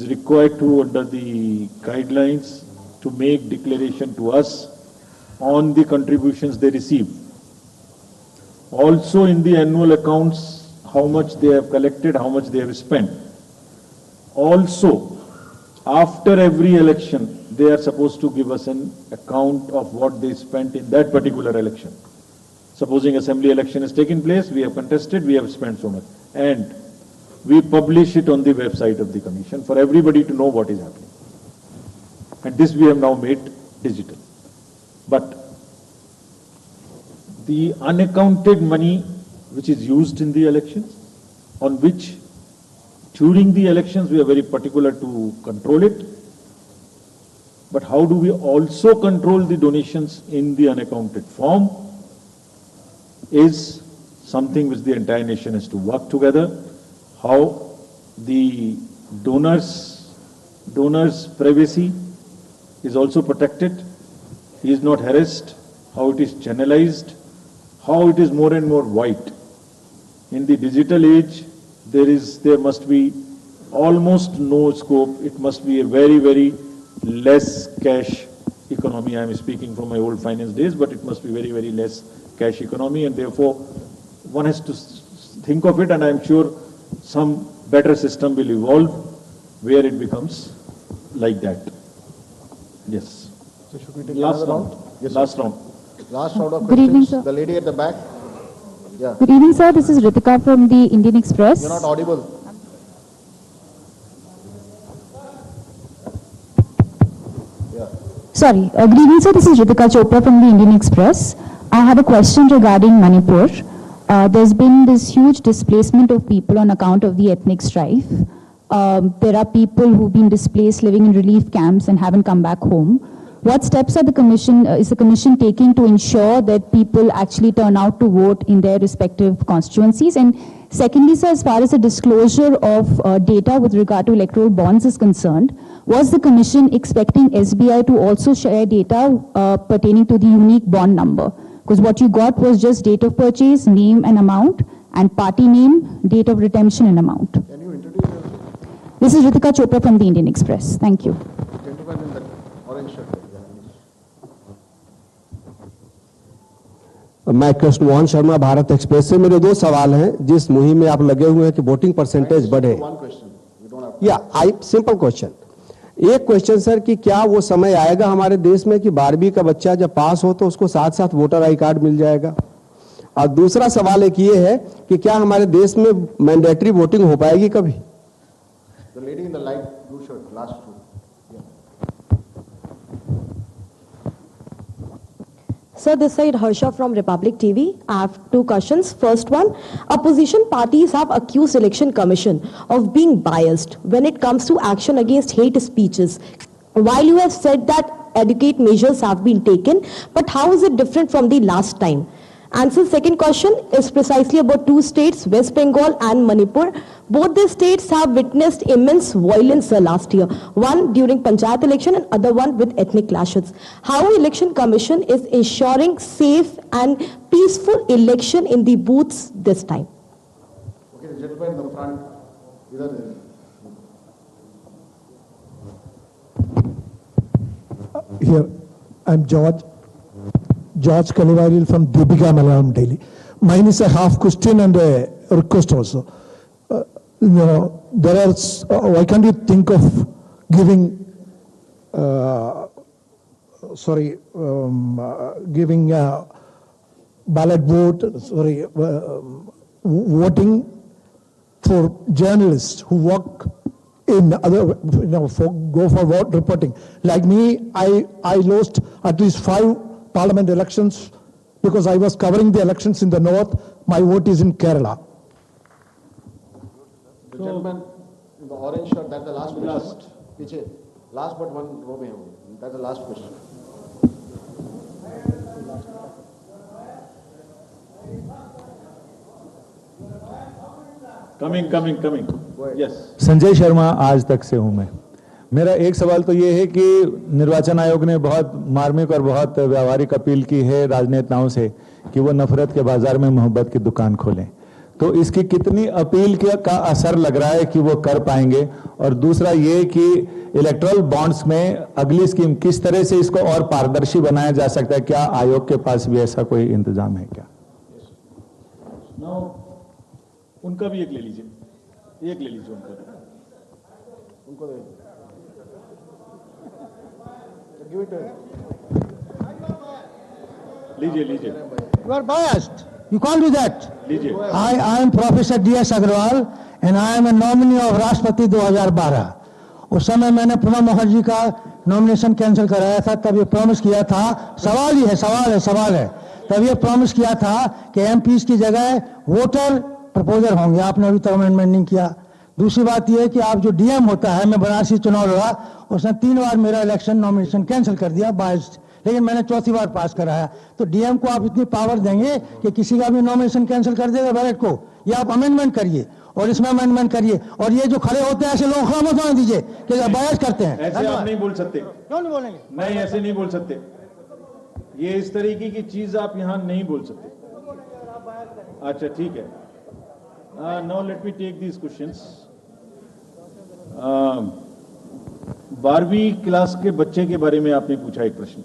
required to, under the guidelines, to make declaration to us on the contributions they receive. Also in the annual accounts, how much they have collected, how much they have spent. Also, after every election, they are supposed to give us an account of what they spent in that particular election. Supposing assembly election has taken place, we have contested, we have spent so much. And we publish it on the website of the Commission for everybody to know what is happening. And this we have now made digital. But the unaccounted money which is used in the elections, on which during the elections we are very particular to control it, but how do we also control the donations in the unaccounted form is something which the entire nation has to work together. How the donor's privacy is also protected, he is not harassed, how it is channelized, how it is more and more white. In the digital age, there must be almost no scope. It must be a very, very less cash economy. I am speaking from my old finance days, but it must be very, very less cash economy, and therefore one has to think of it, and I am sure some better system will evolve where it becomes like that. Yes. So should we take Last another round. Yes, Last sir. round. Last round of Good evening, questions. sir. The lady at the back. Yeah. Good evening, sir. This is Ritika from the Indian Express. You're not audible. Yeah. Sorry. Good evening, sir. This is Ritika Chopra from the Indian Express. I have a question regarding Manipur. There's been this huge displacement of people on account of the ethnic strife. There are people who've been displaced living in relief camps and haven't come back home. What steps are is the Commission taking to ensure that people actually turn out to vote in their respective constituencies? And secondly, sir, as far as the disclosure of data with regard to electoral bonds is concerned, was the Commission expecting SBI to also share data pertaining to the unique bond number? Because what you got was just date of purchase, name and amount, and party name, date of redemption and amount. Can you introduce yourself? This is Ritika Chopra from the Indian Express. Thank you. Gentleman in the orange shirt. Yeah, please. मैं Krishnamohan Sharma Bharat express से। मेरे दो सवाल हैं। जिस मुहिम में आप लगे हुए हैं कि वोटिंग परसेंटेज बढ़े, One question. You don't have to. या आई सिंपल क्वेश्चन। एक क्वेश्चन सर कि क्या वो समय आएगा हमारे देश में कि 12वीं का बच्चा जब पास हो तो उसको साथ साथ वोटर आई कार्ड मिल जाएगा? और दूसरा सवाल एक ये है कि क्या हमारे देश में मैंडेटरी वोटिंग हो पाएगी कभी? The lady in the light blue shirt, last two. Yeah. Sir, this side Harsha from Republic TV. I have two questions. First one, opposition parties have accused Election Commission of being biased when it comes to action against hate speeches. While you have said that adequate measures have been taken, but how is it different from the last time? And so second question is precisely about two states, West Bengal and Manipur. Both these states have witnessed immense violence last year. One during Panchayat election and other one with ethnic clashes. How Election Commission is ensuring safe and peaceful election in the booths this time? Okay, the gentleman in the front. Here, I'm George Kalivaril from Deepika Malayalam Daily. Mine is a half question and a request also. There are, why can't you think of giving, giving ballot vote, voting for journalists who work in other, go for vote reporting. Like me, I lost at least 5 parliament elections because I was covering the elections in the north. My vote is in Kerala. The gentleman in the orange shirt, that's the last question. Last but one row mein. That's the last question. Coming. Yes. Sanjay Sharma, आज तक से हूं मैं। मेरा एक सवाल तो ये है कि निर्वाचन आयोग ने बहुत मार्मिक और बहुत व्यावहारिक अपील की है राजनेताओं से कि वो नफरत के बाजार में मोहब्बत की दुकान खोलें। तो इसकी कितनी अपील का असर लग रहा है कि वो कर पाएंगे? और दूसरा ये कि इलेक्टोरल बॉन्ड्स में अगली स्कीम किस तरह से इसको और पारदर्शी बनाया जा सकता है? क्या आयोग के पास भी ऐसा कोई इंतजाम है क्या? उनका भी एक ले लीजिए उनका लीजिए You are biased. You can't do that. लीजिए। I am Professor D.S. Agarwal and I am a nominee of राष्ट्रपति 2012. उस समय मैंने प्रणब मुखर्जी का नॉमिनेशन कैंसिल कराया था। तब ये प्रॉमिस किया था, सवाल है। तब ये प्रॉमिस किया था कि एमपीज की जगह वोटर प्रपोजल होंगे। आपने अभी तक अमेंडमेंट नहीं किया। दूसरी बात यह है कि आप जो डीएम होता है, मैं बनारसी चुनाव लड़ा, उसने 3 बार मेरा इलेक्शन नॉमिनेशन कैंसिल कर दिया बायस्ड, लेकिन मैंने 4थी बार पास कराया। तो डीएम को आप इतनी पावर देंगे कि किसी का भी नॉमिनेशन कैंसिल कर देगा बैलेट को? ये आप अमेंडमेंट करिए और इसमें अमेंडमेंट करिए। और ये जो खड़े होते हैं ऐसे लोग खड़ा मत होने दीजिए कि बायस करते हैं। ऐसे आप नहीं बोल सकते। क्यों नहीं बोलेंगे? नहीं, ऐसे नहीं बोल सकते। ये इस तरीके की चीज आप यहां नहीं बोल सकते। अच्छा, ठीक है। Now let me take these questions. 12वीं क्लास के बच्चे के बारे में आपने पूछा एक प्रश्न।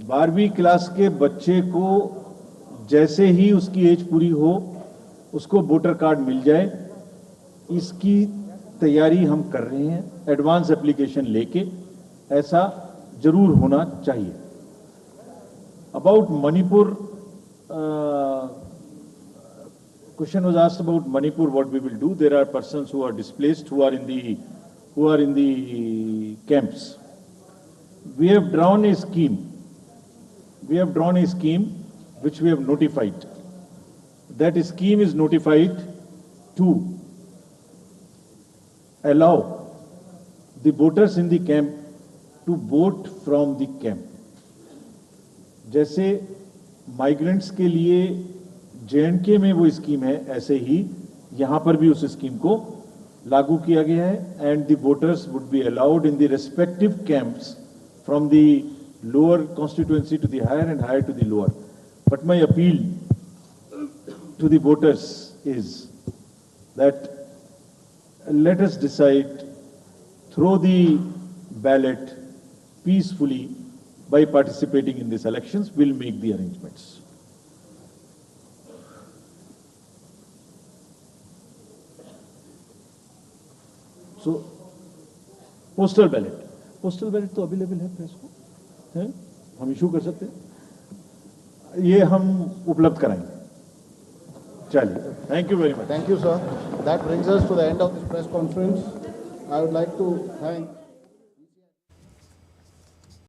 12वीं क्लास के बच्चे को जैसे ही उसकी एज पूरी हो उसको वोटर कार्ड मिल जाए, इसकी तैयारी हम कर रहे हैं। एडवांस एप्लीकेशन लेके ऐसा जरूर होना चाहिए। About Manipur, question was asked about Manipur, what we will do. There are persons who are displaced, who are in the camps. We have drawn a scheme. Which we have notified. That scheme is notified to allow the voters in the camp to vote from the camp. जैसे migrants के लिए JNK में वो scheme है, ऐसे ही यहां पर भी उस स्कीम को लागू किया गया है। And the voters would be allowed in the respective camps from the lower constituency to the higher and higher to the lower. But my appeal to the voters is that let us decide, throw the ballot peacefully by participating in these elections. We'll make the arrangements. So, postal ballot तो available है press को, है? हम issue कर सकते हैं, ये हम उपलब्ध कराएंगे। चलिए, thank you very much. Thank you, sir. That brings us to the end of this press conference. I would like to thank